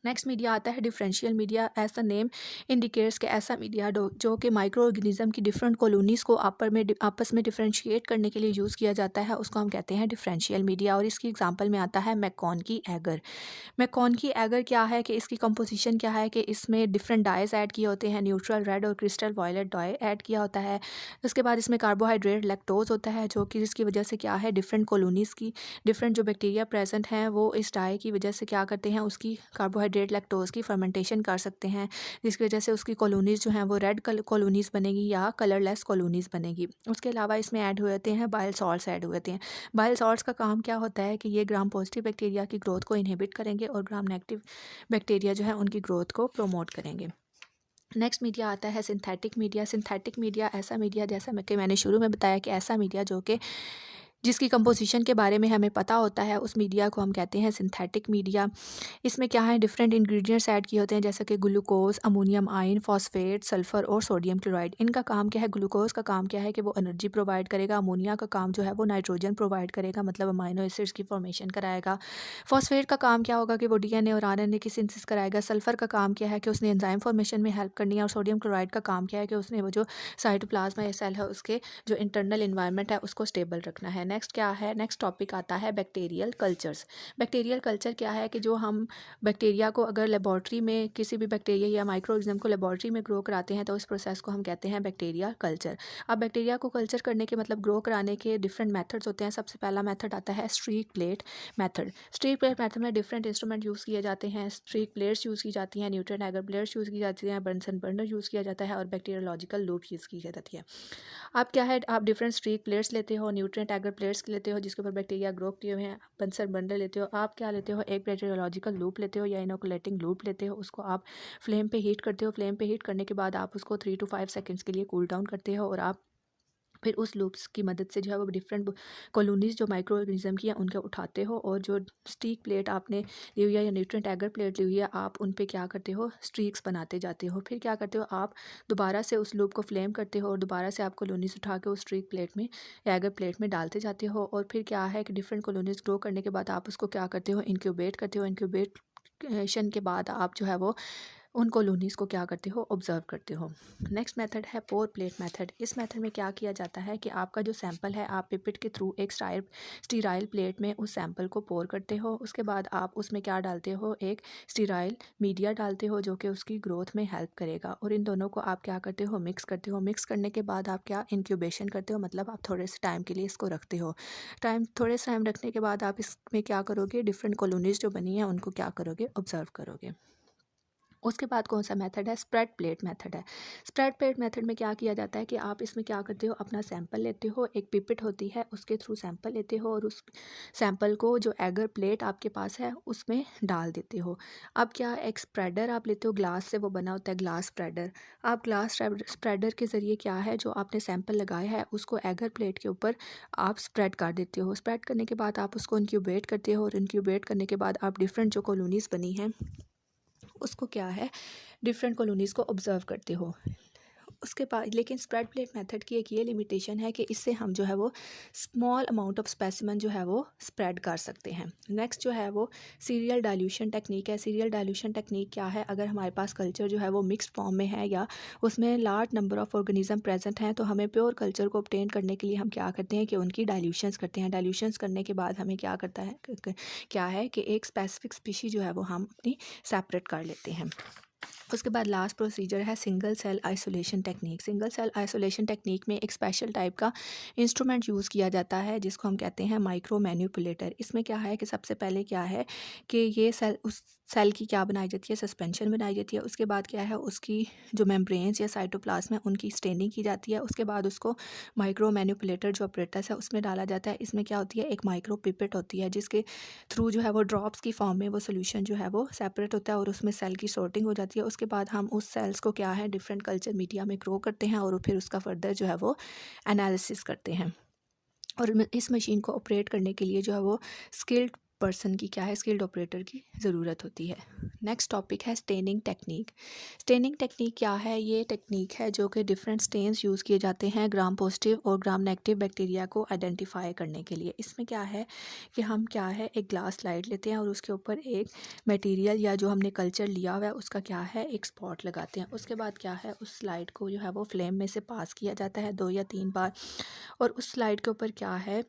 नेक्स्ट मीडिया आता है डिफरेंशियल मीडिया। ऐसा नेम इंडिकेट्स कि ऐसा मीडिया जो कि माइक्रो ऑर्गेनिज्म की डिफरेंट कॉलोनीज़ को आपस में डिफरेंशिएट करने के लिए यूज़ किया जाता है, उसको हम कहते हैं डिफरेंशियल मीडिया। और इसकी एग्जांपल में आता है मैकॉनकी एगर। मैकॉनकी एगर क्या है कि इसकी कंपोजिशन क्या है कि इसमें डिफरेंट डाइज ऐड किए होते हैं, न्यूट्रल रेड और क्रिस्टल वायलेट डाई ऐड किया होता है। उसके बाद इसमें कार्बोहाइड्रेट लैक्टोज होता है जो कि जिसकी वजह से क्या है, डिफरेंट कॉलोनीज़ की डिफरेंट जो बैक्टीरिया प्रेजेंट हैं वो इस डाई की वजह से क्या करते हैं, उसकी कार्बोहाइड्रेट कार्बोहाइड्रेट लैक्टोज़ की फर्मेंटेशन कर सकते हैं, जिसकी वजह से उसकी कॉलोनीज़ जो हैं वो रेड कॉलोनीज़ बनेगी या कलरलेस कॉलोनीज़ बनेगी। उसके अलावा इसमें ऐड हुए होते हैं बाइल सॉल्ट्स ऐड हुए होते हैं। बाइल सॉल्ट्स का काम क्या होता है कि ये ग्राम पॉजिटिव बैक्टीरिया की ग्रोथ को इनहिबिट करेंगे और ग्राम नेगेटिव बैक्टीरिया जो है उनकी ग्रोथ को प्रमोट करेंगे। नेक्स्ट मीडिया आता है सिंथेटिक मीडिया। सिंथेटिक मीडिया ऐसा मीडिया, जैसा कि मैंने शुरू में बताया, कि ऐसा मीडिया जो कि जिसकी कंपोजिशन के बारे में हमें पता होता है, उस मीडिया को हम कहते हैं सिंथेटिक मीडिया। इसमें क्या है, डिफरेंट इंग्रेडिएंट्स ऐड किए होते हैं, जैसे कि glucose, ammonium ion, phosphate, sulphur और सोडियम क्लोराइड। इनका काम क्या है? ग्लूकोज का काम क्या है कि वो एनर्जी प्रोवाइड करेगा। अमोनिया का काम जो है वो नाइट्रोजन प्रोवाइड करेगा, मतलब अमाइनो एसिड्स की फॉर्मेशन कराएगा। फॉस्फेट का काम क्या होगा कि वो डीएनए और आरएनए की सिंथेसिस कराएगा। सल्फर का काम क्या है कि उसने एंजाइम फॉर्मेशन में हेल्प करनी है। और सोडियम क्लोराइड का काम क्या है कि उसने वो जो साइटोप्लाज्मा या सेल है उसके जो इंटरनल इन्वायरमेंट है उसको स्टेबल रखना है। नेक्स्ट क्या है? नेक्स्ट टॉपिक आता है बैक्टीरियल कल्चर्स। बैक्टीरियल कल्चर क्या है कि जो हम बैक्टीरिया को अगर लेबॉर्ट्री में किसी भी बैक्टीरिया या माइक्रो ऑर्गेनिज्म को लेबॉर्ट्री में ग्रो कराते हैं तो उस प्रोसेस को हम कहते हैं बैक्टीरिया कल्चर। अब बैक्टीरिया को कल्चर करने के मतलब ग्रो कराने के डिफरेंट मेथड्स होते हैं। सबसे पहला मेथड आता है streak plate method. Streak plate method में डिफरेंट इंस्ट्रूमेंट यूज़ किए जाते हैं। स्ट्रीक प्लेट्स यूज़ की जाती हैं, न्यूट्रन एगर प्लेट्स यूज़ की जाती हैं, बर्नसन बर्नर यूज़ किया जाता है और बैक्टीरियोलॉजिकल लूप यूज़ की जाती है। आप क्या है, आप डिफरेंट स्ट्रीक प्लेट्स लेते हो, न्यूट्रिएंट एगर प्लेट्स लेते हो जिसके ऊपर बैक्टीरिया ग्रो किए हुए हैं, बंसर बंडल लेते हो। आप क्या लेते हो? एक बैक्टीरियोलॉजिकल लूप लेते हो या इनोकुलेटिंग लूप लेते हो। उसको आप फ्लेम पे हीट करते हो। फ्लेम पे हीट करने के बाद आप उसको 3 to 5 सेकंड्स के लिए कूल डाउन करते हो और आप फिर उस लूप्स की मदद से जो है वो डिफरेंट कॉलोनीज़ जो माइक्रो ऑर्गेनिज्म की हैं उनके उठाते हो और जो स्टीक प्लेट आपने ली हुई है या न्यूट्रिएंट एगर प्लेट ली हुई है, आप उन पे क्या करते हो? स्ट्रीक्स बनाते जाते हो। फिर क्या करते हो? आप दोबारा से उस लूप को फ्लेम करते हो और दोबारा से आप कॉलोनीज़ उठा के उस स्ट्रीक प्लेट में या एगर प्लेट में डालते जाते हो। और फिर क्या है कि डिफरेंट कॉलोनीज़ ग्रो करने के बाद आप उसको क्या करते हो? इंक्यूबेट करते हो। इंक्यूबेशन के बाद आप जो है वो उन कॉलोनीज़ को क्या करते हो? ऑब्ज़र्व करते हो। नेक्स्ट मेथड है पोर प्लेट मेथड। इस मेथड में क्या किया जाता है कि आपका जो सैंपल है आप पिपेट के थ्रू एक स्टीराइल प्लेट में उस सैंपल को पोर करते हो। उसके बाद आप उसमें क्या डालते हो? एक स्टीराइल मीडिया डालते हो जो कि उसकी ग्रोथ में हेल्प करेगा। और इन दोनों को आप क्या करते हो? मिक्स करते हो। मिक्स करने के बाद आप क्या इंक्यूबेशन करते हो, मतलब आप थोड़े से टाइम के लिए इसको रखते हो। थोड़े से टाइम रखने के बाद आप इसमें क्या करोगे? डिफरेंट कॉलोनीज़ जो बनी हैं उनको क्या करोगे? ऑब्ज़र्व करोगे। उसके बाद कौन सा मेथड है? स्प्रेड प्लेट मेथड है। स्प्रेड प्लेट मेथड में क्या किया जाता है कि आप इसमें क्या करते हो? अपना सैंपल लेते हो, एक पिपेट होती है उसके थ्रू सैंपल लेते हो और उस सैंपल को जो एगर प्लेट आपके पास है उसमें डाल देते हो। अब क्या, एक स्प्रेडर आप लेते हो, ग्लास से वो बना होता है ग्लास स्प्रेडर। आप ग्लास स्प्रेडर के ज़रिए क्या है, जो आपने सैंपल लगाया है उसको एगर प्लेट के ऊपर आप स्प्रेड कर देते हो। स्प्रेड करने के बाद आप उसको इंक्यूबेट करते हो और इंक्यूबेट करने के बाद आप डिफरेंट जो कॉलोनीज़ बनी हैं उसको क्या है, डिफरेंट कॉलोनीज़ को ऑब्ज़र्व करते हो। उसके बाद लेकिन स्प्रेड प्लेट मेथड की एक ये लिमिटेशन है कि इससे हम जो है वो स्मॉल अमाउंट ऑफ स्पेसिमेन जो है वो स्प्रेड कर सकते हैं। नेक्स्ट जो है वो सीरियल डाइल्यूशन टेक्निक है। सीरियल डाइल्यूशन टेक्निक क्या है? अगर हमारे पास कल्चर जो है वो मिक्स्ड फॉर्म में है या उसमें large number of organism present हैं, तो हमें प्योर कल्चर को ऑब्टेन करने के लिए हम क्या करते हैं कि उनकी डाइल्यूशंस करते हैं। डाइल्यूशंस करने के बाद हमें क्या करता है क्या है कि एक स्पेसिफिक स्पीशी जो है वो हम अपनी सेपरेट कर लेते हैं। उसके बाद लास्ट प्रोसीजर है single cell isolation technique. Single cell isolation technique में एक स्पेशल टाइप का इंस्ट्रूमेंट यूज़ किया जाता है जिसको हम कहते हैं माइक्रो मैनिपुलेटर। इसमें क्या है कि सबसे पहले क्या है कि ये सेल उस सेल की क्या बनाई जाती है? सस्पेंशन बनाई जाती है। उसके बाद क्या है, उसकी जो मेम्ब्रेन्स या साइटोप्लाज्म है उनकी स्टेनिंग की जाती है। उसके बाद उसको माइक्रो मैनिपुलेटर जो ऑपरेटस है उसमें डाला जाता है। इसमें क्या होती है, एक माइक्रो पिपेट होती है जिसके थ्रू जो है वो ड्रॉप्स की फॉर्म में वो सोल्यूशन जो है वो सेपरेट होता है और उसमें सेल की सॉर्टिंग हो जाती है। उसके बाद हम उस सेल्स को क्या है, डिफरेंट कल्चर मीडिया में ग्रो करते हैं और फिर उसका फर्दर जो है वो एनालिसिस करते हैं। और इस मशीन को ऑपरेट करने के लिए जो है वो स्किल्ड पर्सन की क्या है, स्किल्ड ऑपरेटर की ज़रूरत होती है। नेक्स्ट टॉपिक है स्टेनिंग टेक्निक। स्टेनिंग टेक्निक क्या है? ये टेक्निक है जो कि डिफरेंट स्टेन्स यूज़ किए जाते हैं ग्राम पॉजिटिव और ग्राम नेगेटिव बैक्टीरिया को आइडेंटिफाई करने के लिए। इसमें क्या है कि हम क्या है, एक ग्लास स्लाइड लेते हैं और उसके ऊपर एक मटेरियल या जो हमने कल्चर लिया हुआ है उसका क्या है, एक स्पॉट लगाते हैं। उसके बाद क्या है, उस स्लाइड को जो है वो फ्लेम में से पास किया जाता है 2 या 3 बार और उस स्लाइड के ऊपर क्या है,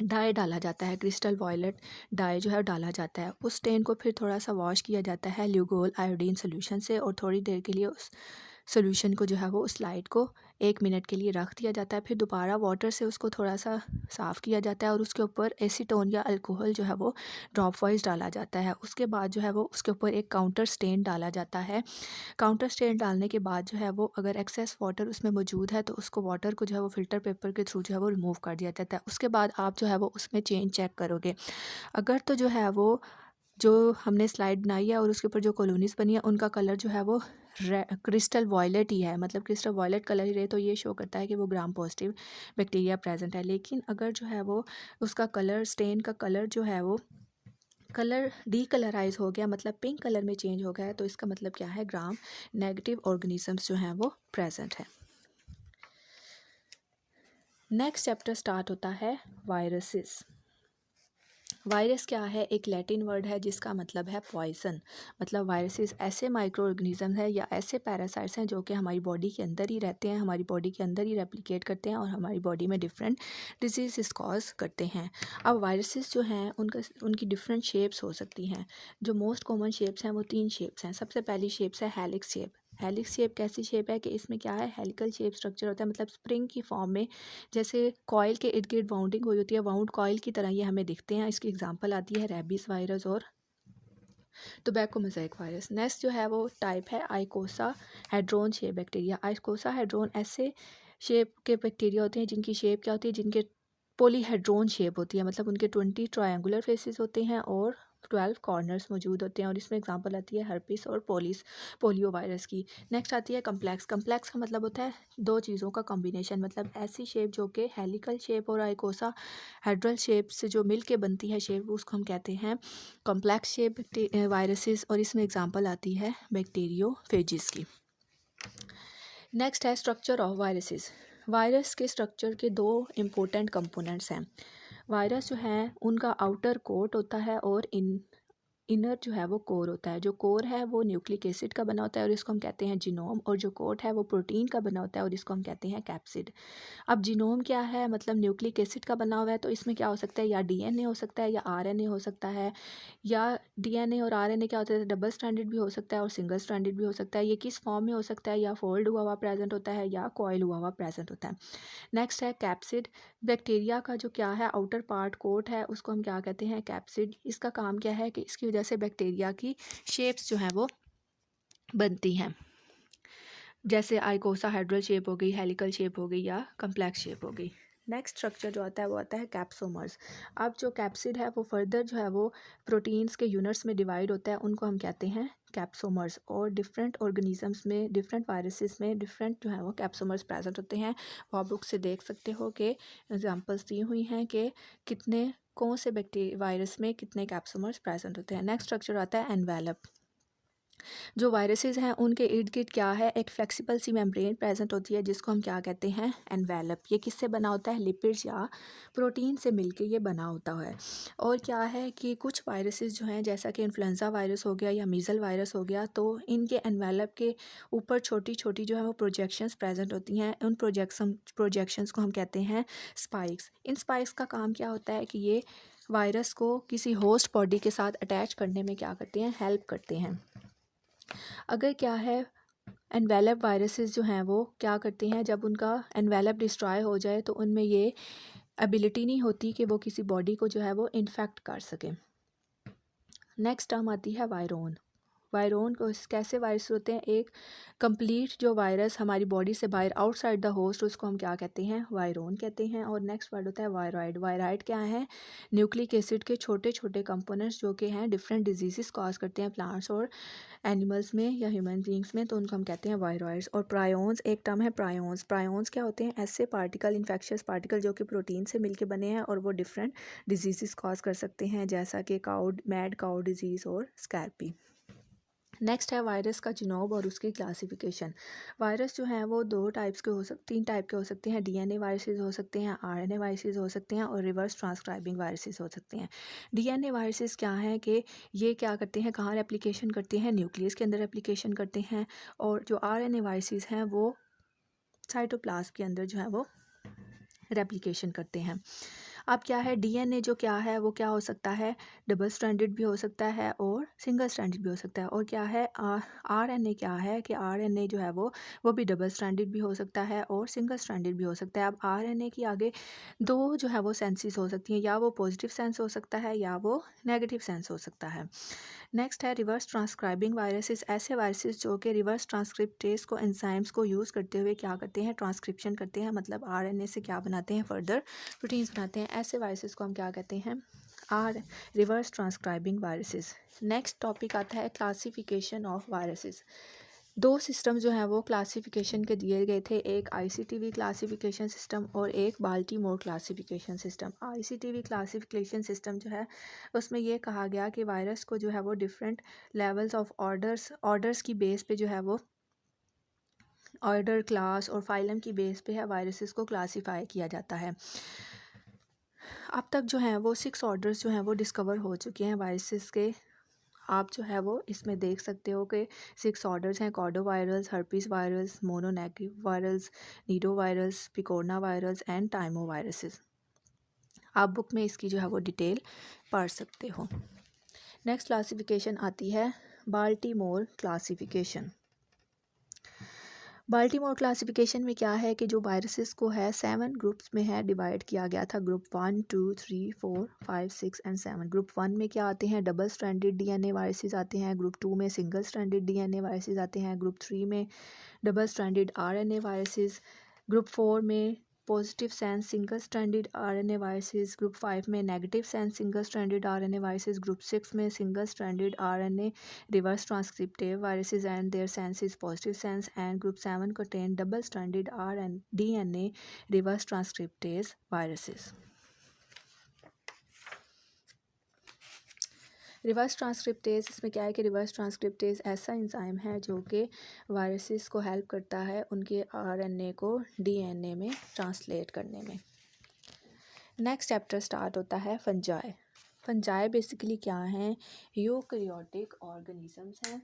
डाई डाला जाता है, क्रिस्टल वॉयलेट डाई जो है डाला जाता है। उस स्टेन को फिर थोड़ा सा वॉश किया जाता है ल्यूगोल आयोडीन सोल्यूशन से और थोड़ी देर के लिए उस सॉल्यूशन को जो है वो उस स्लाइड को 1 मिनट के लिए रख दिया जाता है, फिर दोबारा वाटर से उसको थोड़ा सा साफ़ किया जाता है और उसके ऊपर एसीटोन या अल्कोहल जो है वो ड्रॉप वाइज डाला जाता है। उसके बाद जो है वो उसके ऊपर एक काउंटर स्टेन डाला जाता है। काउंटर स्टेन डालने के बाद जो है वो अगर एक्सेस वाटर उसमें मौजूद है तो उसको वाटर को जो है वो फ़िल्टर पेपर के थ्रू जो है वो रिमूव कर दिया जाता है। उसके बाद आप जो है वो उसमें चेंज चेक करोगे। अगर तो जो है वो जो हमने स्लाइड बनाई है और उसके ऊपर जो कॉलोनीज़ बनी है उनका कलर जो है वो क्रिस्टल वॉयलेट ही है, मतलब क्रिस्टल वॉयलेट कलर ही रहे, तो ये शो करता है कि वो ग्राम पॉजिटिव बैक्टीरिया प्रेजेंट है। लेकिन अगर जो है वो उसका कलर, स्टेन का कलर जो है वो कलर डीकलराइज हो गया, मतलब पिंक कलर में चेंज हो गया है, तो इसका मतलब क्या है, ग्राम नेगेटिव ऑर्गेनिजम्स जो हैं वो प्रेजेंट है। नेक्स्ट चैप्टर स्टार्ट होता है वायरसेस। वायरस क्या है, एक लैटिन वर्ड है जिसका मतलब है पॉइजन। मतलब वायरसेस ऐसे माइक्रो ऑर्गेनिज्म है या ऐसे पैरासाइट्स हैं जो कि हमारी बॉडी के अंदर ही रहते हैं, हमारी बॉडी के अंदर ही रेप्लिकेट करते हैं और हमारी बॉडी में डिफरेंट डिजीज़ कॉज करते हैं। अब वायरसेस जो हैं उनकी डिफरेंट शेप्स हो सकती हैं। जो मोस्ट कॉमन शेप्स हैं वो 3 शेप्स हैं। सबसे पहली शेप्स है हेलिक्स शेप। हेलिक्स शेप कैसी शेप है कि इसमें क्या है, हेलिकल शेप स्ट्रक्चर होता है, मतलब स्प्रिंग की फॉर्म में, जैसे कॉयल के इर्द गिर्द वाउंडिंग हुई होती है, वाउंड कॉयल की तरह ये हमें दिखते हैं। इसकी एग्जांपल आती है रेबीज वायरस और टोबैको मोज़ेक वायरस। नेक्स्ट जो है वो टाइप है आइकोसा हेड्रोन शेप बैक्टीरिया। आइकोसा हेड्रोन ऐसे शेप के बैक्टीरिया होते हैं जिनकी शेप क्या होती है, जिनके पॉलीहेड्रोन शेप होती है, मतलब उनके 20 ट्रायंगुलर फेसेस होते हैं और 12 कॉर्नर्स मौजूद होते हैं, और इसमें एग्जांपल आती है हर्पिस और पोलियो वायरस की। नेक्स्ट आती है कम्प्लेक्स। कम्प्लेक्स का मतलब होता है दो चीज़ों का कॉम्बिनेशन, मतलब ऐसी शेप जो कि हेलिकल शेप और आइकोसा हेड्रल शेप से जो मिल के बनती है शेप, उसको हम कहते हैं कम्प्लेक्स शेप वायरसेस, और इसमें एग्जांपल आती है बैक्टीरियोफेजिस की। नेक्स्ट है स्ट्रक्चर ऑफ वायरसेस। वायरस के स्ट्रक्चर के 2 इम्पोर्टेंट कंपोनेंट्स हैं। वायरस जो हैं उनका आउटर कोट होता है और इनर जो है वो कोर होता है। जो कोर है वो न्यूक्लिक एसिड का बना होता है और इसको हम कहते हैं जीनोम, और जो कोट है वो प्रोटीन का बना होता है और इसको हम कहते हैं कैप्सिड। अब जीनोम क्या है, मतलब न्यूक्लिक एसिड का बना हुआ है, तो इसमें क्या हो सकता है, या डीएनए हो सकता है या आरएनए हो सकता है, या डीएनए और आरएनए क्या होता है, डबल स्ट्रैंडेड भी हो सकता है और सिंगल स्ट्रैंडेड भी हो सकता है। ये किस फॉर्म में हो सकता है, या फोल्ड हुआ हुआ प्रेजेंट होता है या कॉइल हुआ हुआ प्रेजेंट होता है। नेक्स्ट है कैप्सिड। बैक्टीरिया का जो क्या है आउटर पार्ट कोट है उसको हम क्या कहते हैं, कैप्सिड। इसका काम क्या है कि इसकी वजह से बैक्टीरिया की शेप्स जो हैं वो बनती हैं, जैसे आइकोसा हेड्रल शेप हो गई, हेलिकल शेप हो गई या कम्प्लेक्स शेप हो गई। नेक्स्ट स्ट्रक्चर जो आता है वो आता है कैप्सोमर्स। अब जो कैप्सिड है वो फर्दर जो है वो प्रोटीन्स के यूनिट्स में डिवाइड होता है, उनको हम कहते हैं कैप्सोमर्स। और डिफरेंट ऑर्गेनिजम्स में, डिफरेंट वायरसेस में डिफरेंट जो है वो कैप्सोमर्स प्रेजेंट होते हैं। वो आप बुक से देख सकते हो कि एग्जांपल्स दी हुई हैं कि कितने कौन से वायरस में कितने कैप्सोमर्स प्रेजेंट होते हैं। नेक्स्ट स्ट्रक्चर आता है एनवेलप। जो वायरसेस हैं उनके इर्द गिर्द क्या है, एक फ्लेक्सिबल सी मेम्ब्रेन प्रेजेंट होती है जिसको हम क्या कहते हैं, एनवेलप। ये किससे बना होता है, लिपिड्स या प्रोटीन से मिलके ये बना होता है। और क्या है कि कुछ वायरसेस जो हैं, जैसा कि इन्फ्लुएंजा वायरस हो गया या मीजल वायरस हो गया, तो इनके एनवेलप के ऊपर छोटी छोटी जो है वो प्रोजेक्शंस प्रेजेंट होती हैं। उन प्रोजेक्शंस को हम कहते हैं स्पाइक्स। इन स्पाइक्स का काम क्या होता है कि ये वायरस को किसी होस्ट बॉडी के साथ अटैच करने में क्या करते हैं, हेल्प करते हैं। अगर क्या है, एनवेलप वायरसेस जो हैं वो क्या करते हैं, जब उनका एनवेलप डिस्ट्रॉय हो जाए तो उनमें ये एबिलिटी नहीं होती कि वो किसी बॉडी को जो है वो इन्फेक्ट कर सके। नेक्स्ट टर्म आती है वायरोन। वायरोन को कैसे वायरस होते हैं, एक कंप्लीट जो वायरस हमारी बॉडी से बाहर आउटसाइड द होस्ट, उसको हम क्या कहते हैं, वायरोन कहते हैं। और नेक्स्ट वर्ड होता है वायरॉइड। वायरॉइड क्या है, न्यूक्लिक एसिड के छोटे छोटे कंपोनेंट्स जो कि हैं डिफरेंट डिजीज़ कॉज करते हैं प्लांट्स और एनिमल्स में या ह्यूमन बींग्स में, तो उनको हम कहते हैं वायरॉइड्स। और प्रायोन्स, एक टर्म है प्रायोन्स। प्रायोन्स क्या होते हैं, ऐसे पार्टिकल, इन्फेक्शियस पार्टिकल जो कि प्रोटीन से मिलके बने हैं और वो डिफरेंट डिजीज़ कॉज कर सकते हैं, जैसा कि मैड काउ डिजीज़ और स्कैर्पी। नेक्स्ट है वायरस का जीनोम और उसकी क्लासिफिकेशन। वायरस जो हैं वो 3 टाइप के हो सकते हैं। डीएनए वायरसेस हो सकते हैं, आरएनए वायरसेस हो सकते हैं और रिवर्स ट्रांसक्राइबिंग वायरसेस हो सकते हैं। डीएनए वायरसेस क्या हैं कि ये क्या करते हैं, कहाँ रेप्लिकेशन करते हैं, न्यूक्लियस के अंदर रेप्लिकेशन करते हैं। और जो आरएनए वायरसेस हैं वो साइटोप्लाज्म के अंदर जो है वो रेप्लिकेशन करते हैं। अब क्या है, डीएनए जो क्या है वो क्या हो सकता है, डबल स्ट्रैंडेड भी हो सकता है और सिंगल स्ट्रैंडेड भी हो सकता है। और क्या है, आरएनए क्या है कि आरएनए जो है वो भी डबल स्ट्रैंडेड भी हो सकता है और सिंगल स्ट्रैंडेड भी हो सकता है। अब आरएनए की आगे दो जो है वो सेंसेस हो सकती हैं, या वो पॉजिटिव सेंस हो सकता है या वो नेगेटिव सेंस हो सकता है। नेक्स्ट है रिवर्स ट्रांसक्राइबिंग वायरसेस। ऐसे वायरसेस जो कि रिवर्स ट्रांसक्रिप्टेज को एंजाइम्स को यूज़ करते हुए क्या करते हैं, ट्रांसक्रिप्शन करते हैं, मतलब आरएनए से क्या बनाते हैं, फर्दर प्रोटीन्स बनाते हैं। ऐसे वायरसेस को हम क्या कहते हैं, are reverse transcribing viruses. Next topic आता है क्लासिफिकेशन ऑफ वायरसेस। दो सिस्टम जो हैं वो क्लासिफिकेशन के दिए गए थे, एक आईसीटीवी क्लासिफिकेशन सिस्टम और एक Baltimore classification system. ICTV classification system जो है उसमें ये कहा गया कि वायरस को जो है वो डिफरेंट लेवल्स ऑफ ऑर्डर्स की बेस पे जो है वो ऑर्डर, क्लास और फाइलम की बेस पे है वायरसेस को क्लासीफाई किया जाता है। अब तक जो है वो 6 ऑर्डर्स जो हैं वो डिस्कवर हो चुके हैं वायरसेस के। आप जो है वो इसमें देख सकते हो कि 6 ऑर्डर्स हैं, Caudovirales, Herpesvirales, Mononegavirales, Nidovirales, Picornavirales and tymoviruses. आप बुक में इसकी जो है वो डिटेल पढ़ सकते हो। नेक्स्ट क्लासिफिकेशन आती है बाल्टीमोर क्लासिफिकेशन। बाल्टीमोर क्लासिफिकेशन में क्या है कि जो वायरसेस को है 7 ग्रुप्स में है डिवाइड किया गया था। Group 1, 2, 3, 4, 5, 6 and 7। ग्रुप 1 में क्या आते हैं, डबल स्ट्रैंडेड डीएनए वायरसेस आते हैं। ग्रुप 2 में सिंगल स्ट्रैंडेड डीएनए वायरसेस आते हैं। ग्रुप 3 में double stranded RNA viruses. Group 4 में positive sense single stranded RNA viruses. Group 5 में negative sense single stranded RNA viruses. Group 6 में single stranded RNA reverse transcriptive viruses and their sense is positive sense. And group 7 contain double stranded DNA reverse transcriptase viruses. Reverse transcriptase, इसमें क्या है कि reverse transcriptase ऐसा enzyme है जो कि viruses को हेल्प करता है उनके आरएनए को डीएनए में ट्रांसलेट करने में। नेक्स्ट चैप्टर स्टार्ट होता है फंजाई। फंजाई बेसिकली क्या हैं, यूकैरियोटिक ऑर्गेनिजम्स हैं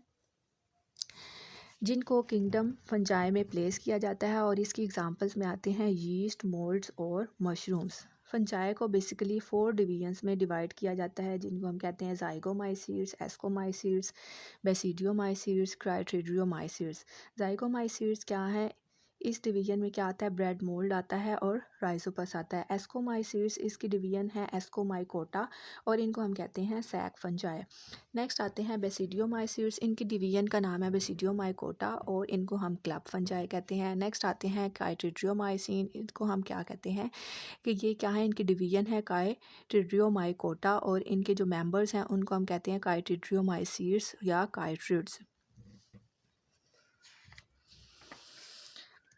जिनको किंगडम फंजाई में प्लेस किया जाता है और इसकी एग्जांपल्स में आते हैं यीस्ट, मोल्ड्स और मशरूम्स। फंजाई को बेसिकली 4 डिवीजन्स में डिवाइड किया जाता है जिनको हम कहते हैं ज़ाइगोमाइसीड्स, एस्कोमाइसीड्स, बेसिडियोमाइसीड्स, क्राइट्रिडियोमाइसीड्स। ज़ाइगोमाइसीड्स क्या है, इस डिवीजन में क्या आता है, ब्रेड मोल्ड आता है और राइजोपस आता है। एस्कोमाइसीड्स इसकी डिवीजन है एस्कोमाइकोटा और इनको हम कहते हैं सैक फंजाई। नेक्स्ट आते हैं बेसिडियोमाइसीड्स, इनकी डिवीजन का नाम है बेसिडियोमाइकोटा और इनको हम क्लब फंजाई कहते हैं। नेक्स्ट आते हैं काइट्रिड्रियोमाइसिन, इनको हम क्या कहते हैं कि ये क्या है, इनकी डिवीजन है काइट्रिड्रियोमाइकोटा और इनके जो मेंबर्स हैं उनको हम कहते हैं काइट्रिड्रियोमाइसीड्स या काइट्रिड्स।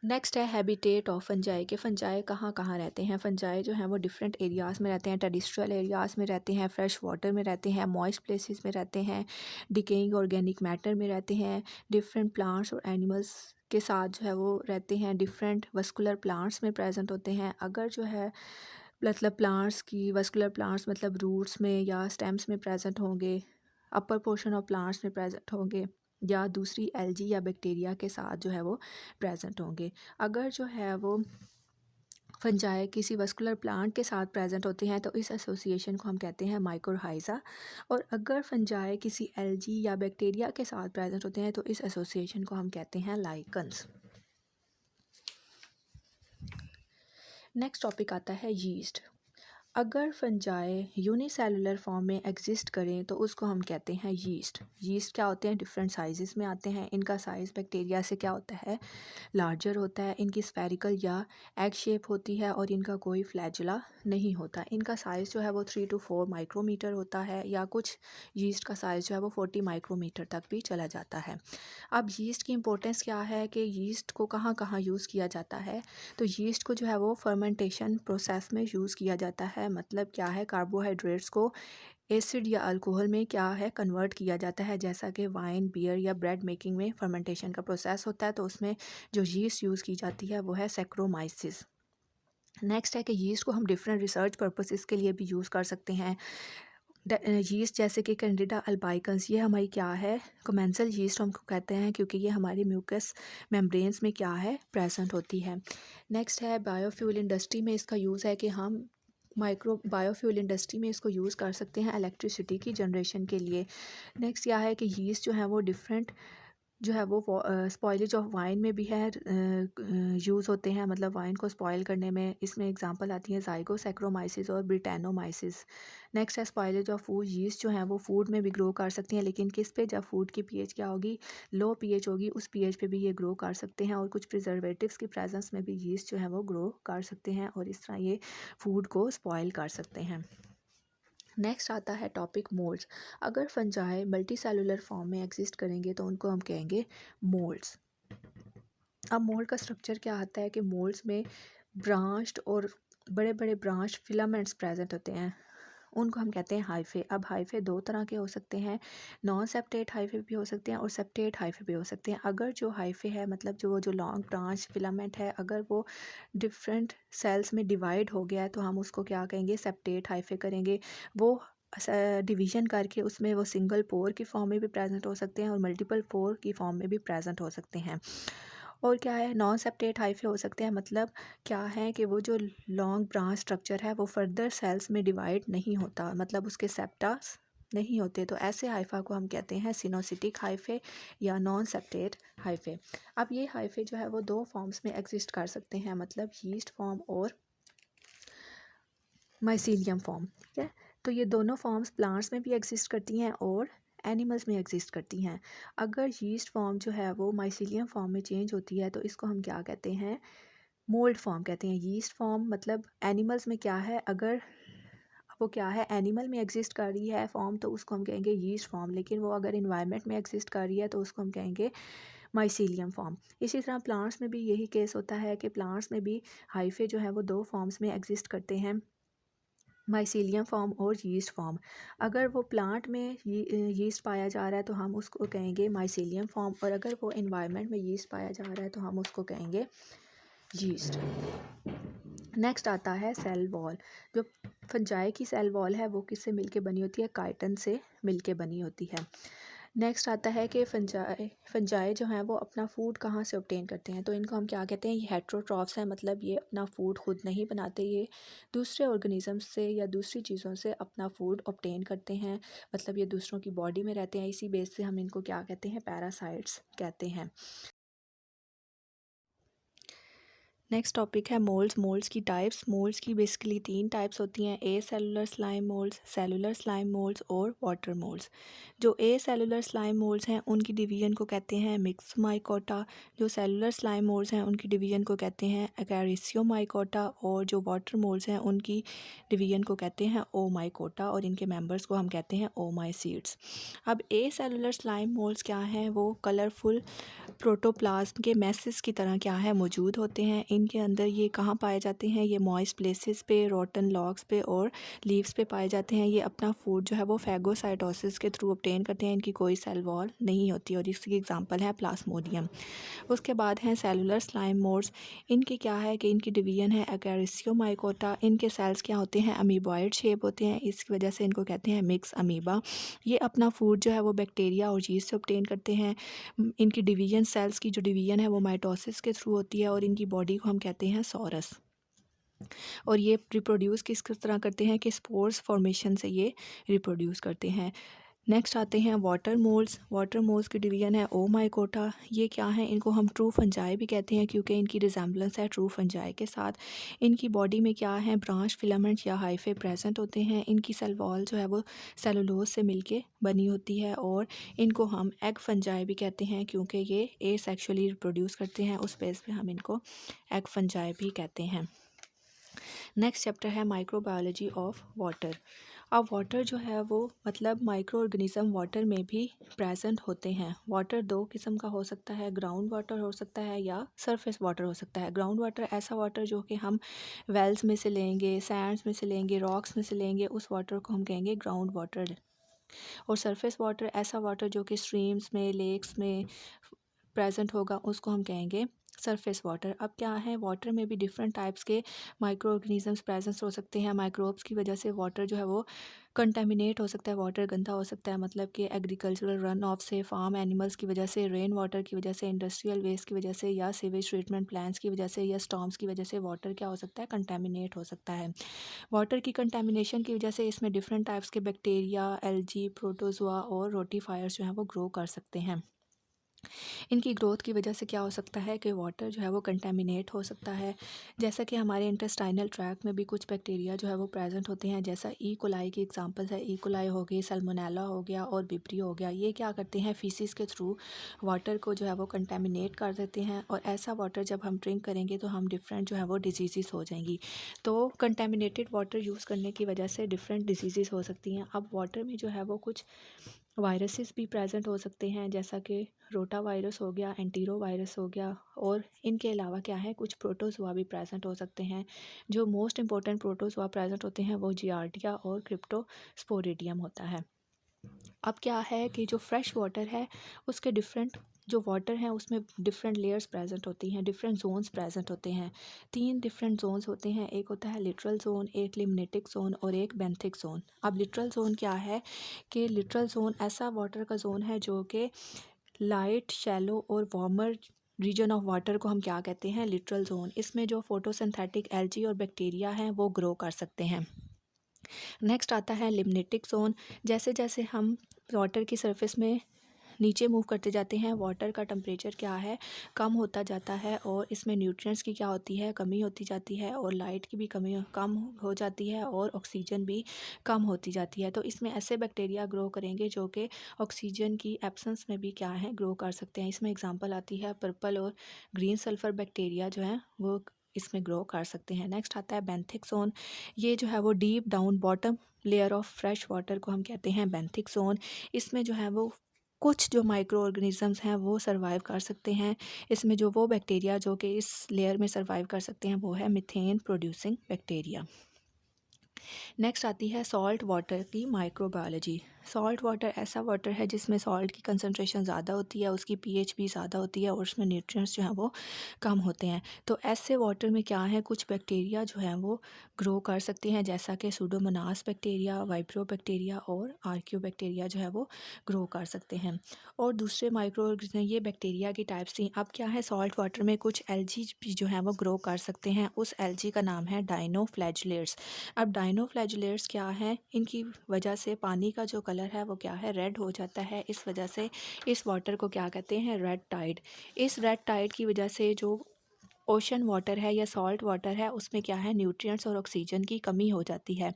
नेक्स्ट है हैबिटेट ऑफ फंजाई के फंजाई कहाँ कहाँ रहते हैं। फंजाई जो हैं वो डिफरेंट एरियाज़ में रहते हैं, टेरिस्ट्रियल एरियाज़ में रहते हैं, फ्रेश वाटर में रहते हैं, मॉइस्ट प्लेसेस में रहते हैं, डिकेइंग ऑर्गेनिक मैटर में रहते हैं, डिफरेंट प्लांट्स और एनिमल्स के साथ जो है वो रहते हैं, डिफरेंट वस्कुलर प्लांट्स में प्रेजेंट होते हैं। अगर जो है मतलब प्लांट्स की वस्कुलर प्लांट्स मतलब रूट्स में या स्टेम्स में प्रेजेंट होंगे, अपर पोर्शन ऑफ प्लांट्स में प्रेजेंट होंगे या दूसरी एल्गी या बैक्टीरिया के साथ जो है वो प्रेजेंट होंगे। अगर जो है वो फंजाई किसी वस्कुलर प्लांट के साथ प्रेजेंट होते हैं तो इस एसोसिएशन को हम कहते हैं माइकोरहाइजा। और अगर फंजाई किसी एल्गी या बैक्टीरिया के साथ प्रेजेंट होते हैं तो इस एसोसिएशन को हम कहते हैं लाइकन्स। नेक्स्ट टॉपिक आता है यीस्ट। अगर फंजाई यूनिसेलुलर फॉर्म में एग्जिस्ट करें तो उसको हम कहते हैं यीस्ट। यीस्ट क्या होते हैं, डिफरेंट साइजेस में आते हैं। इनका साइज़ बैक्टीरिया से क्या होता है, लार्जर होता है। इनकी स्फेरिकल या एग शेप होती है और इनका कोई फ्लैजुला नहीं होता। इनका साइज़ जो है वो 3 to 4 माइक्रोमीटर होता है या कुछ यीस्ट का साइज़ जो है वो 40 माइक्रोमीटर तक भी चला जाता है। अब यीस्ट की इंपॉर्टेंस क्या है कि यीस्ट को कहाँ कहाँ यूज़ किया जाता है, तो यीस्ट को जो है वो फर्मेंटेशन प्रोसेस में यूज़ किया जाता है। मतलब क्या है, कार्बोहाइड्रेट्स को एसिड या अल्कोहल में क्या है कन्वर्ट किया जाता है। जैसा कि वाइन, बियर या ब्रेड मेकिंग में फर्मेंटेशन का प्रोसेस होता है तो उसमें जो यीस्ट यूज़ की जाती है वो है सैक्रोमाइसिस। नेक्स्ट है कि यीस्ट को हम डिफरेंट रिसर्च पर्पसेस के लिए भी यूज़ कर सकते हैं। यीस्ट जैसे कि कैंडिडा अल्बाइकन्स, ये हमारी क्या है, कोमेंसल यीस्ट हमको कहते हैं क्योंकि ये हमारी म्यूकस मेम्ब्रेन्स में क्या है प्रेजेंट होती है। नेक्स्ट है बायोफ्यूल इंडस्ट्री में इसका यूज़ है कि हम माइक्रो बायोफ्यूल इंडस्ट्री में इसको यूज़ कर सकते हैं इलेक्ट्रिसिटी की जनरेशन के लिए। नेक्स्ट क्या है कि यीस्ट जो है वो डिफरेंट जो है वो स्पॉइलेज ऑफ वाइन में भी है यूज़ होते हैं, मतलब वाइन को स्पॉइल करने में। इसमें एग्जांपल आती हैं ज़ाइगोसैक्रोमाइसिस और ब्रिटानोमाइसिस। नेक्स्ट है स्पॉइलेज ऑफ फूड। यीस्ट जो है वो फूड में भी ग्रो कर सकती हैं, लेकिन किस पे, जब फूड की पीएच क्या होगी, लो पीएच होगी, उस पीएच पे भी ये ग्रो कर सकते हैं। और कुछ प्रिजर्वेटिव्स की प्रेजेंस में भी यीस्ट जो है वो ग्रो कर सकते हैं और इस तरह ये फूड को स्पॉइल कर सकते हैं। नेक्स्ट आता है टॉपिक मोल्ड्स। अगर फंजाई मल्टी सेलुलर फॉर्म में एग्जिस्ट करेंगे तो उनको हम कहेंगे मोल्ड्स। अब मोल्ड का स्ट्रक्चर क्या आता है कि मोल्ड्स में ब्रांच्ड और बड़े बड़े ब्रांच फिलामेंट्स प्रेजेंट होते हैं, उनको हम कहते हैं हाइफे। अब हाइफे दो तरह के हो सकते हैं, नॉन सेप्टेट हाइफे भी हो सकते हैं और सेप्टेट हाइफे भी हो सकते हैं। अगर जो हाइफे है, मतलब जो लॉन्ग ब्रांच फिलामेंट है, अगर वो डिफरेंट सेल्स में डिवाइड हो गया है तो हम उसको क्या कहेंगे, सेप्टेट हाइफे करेंगे। वो डिवीजन करके उसमें वो सिंगल पोर की फॉर्म में भी प्रेजेंट हो सकते हैं और मल्टीपल पोर की फॉर्म में भी प्रेजेंट हो सकते हैं। और क्या है, नॉन सेप्टेट हाइफे हो सकते हैं, मतलब क्या है कि वो जो लॉन्ग ब्रांच स्ट्रक्चर है वो फर्दर सेल्स में डिवाइड नहीं होता, मतलब उसके सेप्टास नहीं होते, तो ऐसे हाइफा को हम कहते हैं सिनोसिटिक हाइफे या नॉन सेप्टेट हाइफे। अब ये हाइफे जो है वो दो फॉर्म्स में एग्जिस्ट कर सकते हैं, मतलब यीस्ट फॉर्म और माइसीलियम फॉर्म। ठीक है, तो ये दोनों फॉर्म्स प्लांट्स में भी एग्जिस्ट करती हैं और एनिमल्स में एग्जिस्ट करती हैं। अगर यीस्ट फॉर्म जो है वो माइसीलियम फॉर्म में चेंज होती है तो इसको हम क्या कहते हैं, मोल्ड फॉर्म कहते हैं। यीस्ट फॉर्म मतलब एनिमल्स में क्या है, अगर वो क्या है एनिमल में एग्जिस्ट कर रही है फॉर्म तो उसको हम कहेंगे यीस्ट फॉर्म, लेकिन वो अगर इन्वायरमेंट में एग्जिस्ट कर रही है तो उसको हम कहेंगे माइसीलियम फॉर्म। इसी तरह प्लांट्स में भी यही केस होता है कि प्लांट्स में भी हाइफे जो है वो दो फॉर्म्स में एग्जिस्ट करते हैं, माइसीलियम फॉर्म और यीस्ट फॉर्म। अगर वो प्लांट में यीस्ट पाया जा रहा है तो हम उसको कहेंगे माइसीलियम फॉर्म, और अगर वो एनवायरनमेंट में यीस्ट पाया जा रहा है तो हम उसको कहेंगे यीस्ट। नेक्स्ट आता है सेल वॉल। जो फंजाई की सेल वॉल है वो किससे मिलके बनी होती है, काइटन से मिलके बनी होती है। नेक्स्ट आता है कि फंजाई जो हैं वो अपना फूड कहाँ से ऑब्टेन करते हैं, तो इनको हम क्या कहते हैं, ये हेट्रोट्रॉफ्स हैं, मतलब ये अपना फूड खुद नहीं बनाते, ये दूसरे ऑर्गेनिज्म से या दूसरी चीज़ों से अपना फूड ऑब्टेन करते हैं, मतलब ये दूसरों की बॉडी में रहते हैं। इसी बेस से हम इनको क्या कहते हैं, पैरासाइट्स कहते हैं। नेक्स्ट टॉपिक है मोल्ड्स। मोल्ड्स की टाइप्स। मोल्ड्स की बेसिकली तीन टाइप्स होती हैं, acellular slime moulds, cellular slime moulds और वाटर मोल्ड्स। जो ए सेलुलर स्लाइम मोल्ड्स हैं उनकी डिवीजन को कहते हैं मिक्स माइकोटा। जो सेलुलर स्लाइम मोल्ड्स हैं उनकी डिवीजन को कहते हैं एकारिसियो माइकोटा, और जो वाटर मोल्ड्स हैं उनकी डिवीजन को कहते हैं ओ माइकोटा, और इनके मेंबर्स को हम कहते हैं ओमाइसीड्स। अब ए सेलुलर स्लाइम मोल्ड्स क्या हैं, वो कलरफुल प्रोटोप्लाज्म के मैसेज की तरह क्या है मौजूद होते हैं। इनके अंदर ये कहाँ पाए जाते हैं, ये मॉइस्ट प्लेसेस पे, रोटन लॉग्स पे और लीव्स पे पाए जाते हैं। ये अपना फूड जो है वो फैगोसाइटोसिस के थ्रू ऑब्टेन करते हैं, इनकी कोई सेल वॉल नहीं होती, और इसकी एग्जांपल है प्लाज्मोडियम। उसके बाद हैं सेलुलर स्लाइम मोड्स। इनकी क्या है कि इनकी डिवीजन है एकारिसियो माइकोटा। इनके सेल्स क्या होते हैं, अमीबॉइड शेप होते हैं, इसकी वजह से इनको कहते हैं मिक्स अमीबा। ये अपना फूड जो है वो बैक्टीरिया और यीस्ट से ऑब्टेन करते हैं। इनकी डिवीजन, सेल्स की जो डिवीजन है वो माइटोसिस के थ्रू होती है, और इनकी बॉडी को हम कहते हैं सॉरस। और ये रिप्रोड्यूस किस तरह करते हैं कि स्पोर्स फॉर्मेशन से ये रिप्रोड्यूस करते हैं। नेक्स्ट आते हैं वाटर मोल्ड्स। वाटर मोल्ड्स की डिवीजन है ओ माइकोटा। ये क्या है, इनको हम ट्रू फंजाई भी कहते हैं क्योंकि इनकी रिजेंबलेंस है ट्रू फंजाई के साथ। इनकी बॉडी में क्या है, ब्रांच फिलामेंट या हाइफे प्रेजेंट होते हैं। इनकी सेल वॉल जो है वो सेलुलोज से मिलके बनी होती है, और इनको हम एग फंजाई भी कहते हैं क्योंकि ये ए सेक्शुअली रिप्रोड्यूस करते हैं, उस बेस पे हम इनको एग फंजाई भी कहते हैं। नेक्स्ट चैप्टर है माइक्रोबायोलॉजी ऑफ वाटर। अब वाटर जो है वो मतलब माइक्रो ऑर्गेनिज्म वाटर में भी प्रेजेंट होते हैं। वाटर दो किस्म का हो सकता है, ग्राउंड वाटर हो सकता है या सरफेस वाटर हो सकता है। ग्राउंड वाटर ऐसा वाटर जो कि हम वेल्स में से लेंगे, सैंड्स में से लेंगे, रॉक्स में से लेंगे, उस वाटर को हम कहेंगे ग्राउंड वाटर। और सरफेस वाटर ऐसा वाटर जो कि स्ट्रीम्स में, लेक्स में प्रेजेंट होगा, उसको हम कहेंगे सरफेस वाटर। अब क्या है, वाटर में भी डिफरेंट टाइप्स के माइक्रो ऑर्गेनिजम्स प्रेजेंस हो सकते हैं। माइक्रोब्स की वजह से वाटर जो है वो कंटेमिनेट हो सकता है, वाटर गंदा हो सकता है, मतलब कि एग्रीकल्चरल रन ऑफ से, फार्म एनिमल्स की वजह से, रेन वाटर की वजह से, इंडस्ट्रियल वेस्ट की वजह से, या सीवेज ट्रीटमेंट प्लांट्स की वजह से, या स्टॉर्म्स की वजह से वाटर क्या हो सकता है, कंटेमिनेट हो सकता है। वाटर की कंटेमिनेशन की वजह से इसमें डिफरेंट टाइप्स के बैक्टीरिया, एल्गी, प्रोटोजोआ और रोटीफायर्स जो हैं वो ग्रो कर सकते हैं। इनकी ग्रोथ की वजह से क्या हो सकता है कि वाटर जो है वो कंटेमिनेट हो सकता है। जैसा कि हमारे इंटेस्टाइनल ट्रैक में भी कुछ बैक्टीरिया जो है वो प्रेजेंट होते हैं, जैसा ई कोलाई की एग्जांपल्स है, ई कोलाई हो गई, सल्मोनेला हो गया और विब्रियो हो गया। ये क्या करते हैं, फीसिस के थ्रू वाटर को जो है वो कंटेमिनेट कर देते हैं, और ऐसा वाटर जब हम ड्रिंक करेंगे तो हम डिफरेंट जो है वो डिजीज़ हो जाएंगी। तो कंटेमिनेटेड वाटर यूज़ करने की वजह से डिफरेंट डिजीज़ हो सकती हैं। अब वाटर में जो है वो कुछ वायरसेस भी प्रेजेंट हो सकते हैं, जैसा कि रोटा वायरस हो गया, एंटीरो वायरस हो गया, और इनके अलावा क्या है, कुछ प्रोटोजोआ भी प्रेजेंट हो सकते हैं। जो मोस्ट इंपॉर्टेंट प्रोटोजोआ प्रेजेंट होते हैं वो जियार्डिया और क्रिप्टोस्पोरिडियम होता है। अब क्या है कि जो फ्रेश वाटर है उसके डिफरेंट जो वाटर हैं उसमें डिफरेंट लेयर्स प्रेजेंट होती हैं, डिफरेंट जोन्स प्रेजेंट होते हैं। 3 डिफरेंट जोन्स होते हैं, एक होता है लिटरल जोन, एक लिमनेटिक जोन और एक बेंथिक जोन। अब लिटरल जोन क्या है कि लिटरल जोन ऐसा वाटर का जोन है जो कि लाइट, शैलो और वार्मर रीजन ऑफ वाटर को हम क्या कहते हैं, लिटरल जोन। इसमें जो फोटोसिंथेटिक एल्गी और बैक्टीरिया हैं वो ग्रो कर सकते हैं। नेक्स्ट आता है लिमनेटिक जोन। जैसे जैसे हम वाटर की सरफेस में नीचे मूव करते जाते हैं, वाटर का टेम्परेचर क्या है, कम होता जाता है, और इसमें न्यूट्रिएंट्स की क्या होती है, कमी होती जाती है, और लाइट की भी कम हो जाती है, और ऑक्सीजन भी कम होती जाती है। तो इसमें ऐसे बैक्टीरिया ग्रो करेंगे जो कि ऑक्सीजन की एब्सेंस में भी क्या है, ग्रो कर सकते हैं। इसमें एग्जांपल आती है पर्पल और ग्रीन सल्फर बैक्टीरिया जो हैं वो इसमें ग्रो कर सकते हैं। नेक्स्ट आता है बेंथिक जोन। ये जो है वो deep down bottom layer of fresh water को हम कहते हैं बेंथिक जोन। इसमें जो है वो कुछ जो माइक्रो ऑर्गेनिजम्स हैं वो सरवाइव कर सकते हैं। इसमें जो वो बैक्टीरिया जो कि इस लेयर में सरवाइव कर सकते हैं वो है मीथेन प्रोड्यूसिंग बैक्टीरिया। नेक्स्ट आती है सॉल्ट वाटर की माइक्रोबायोलॉजी। सॉल्ट वाटर ऐसा वाटर है जिसमें सॉल्ट की कंसनट्रेशन ज़्यादा होती है, उसकी पीएच भी ज़्यादा होती है, और उसमें न्यूट्रिएंट्स जो हैं वो कम होते हैं। तो ऐसे वाटर में क्या है, कुछ बैक्टीरिया जो हैं वो ग्रो कर सकते हैं, जैसा कि सूडोमोनास बैक्टीरिया, वाइब्रो बैक्टीरिया और आर्कियो बैक्टीरिया जो है वो ग्रो कर सकते हैं। और दूसरे माइक्रो ऑर्गेनिज्म, ये बैक्टीरिया की टाइप्स थी। अब क्या है, सॉल्ट वाटर में कुछ एल्गी भी जो हैं वो ग्रो कर सकते हैं। उस एल्गी का नाम है डाइनोफ्लैजिलेट्स। अब डाइनोफ्लैजिलेट्स क्या हैं, इनकी वजह से पानी का जो कलर है वो क्या है, रेड हो जाता है। इस वजह से इस वाटर को क्या कहते हैं, रेड टाइड। इस रेड टाइड की वजह से जो ओशन वाटर है या सॉल्ट वाटर है उसमें क्या है, न्यूट्रिएंट्स और ऑक्सीजन की कमी हो जाती है।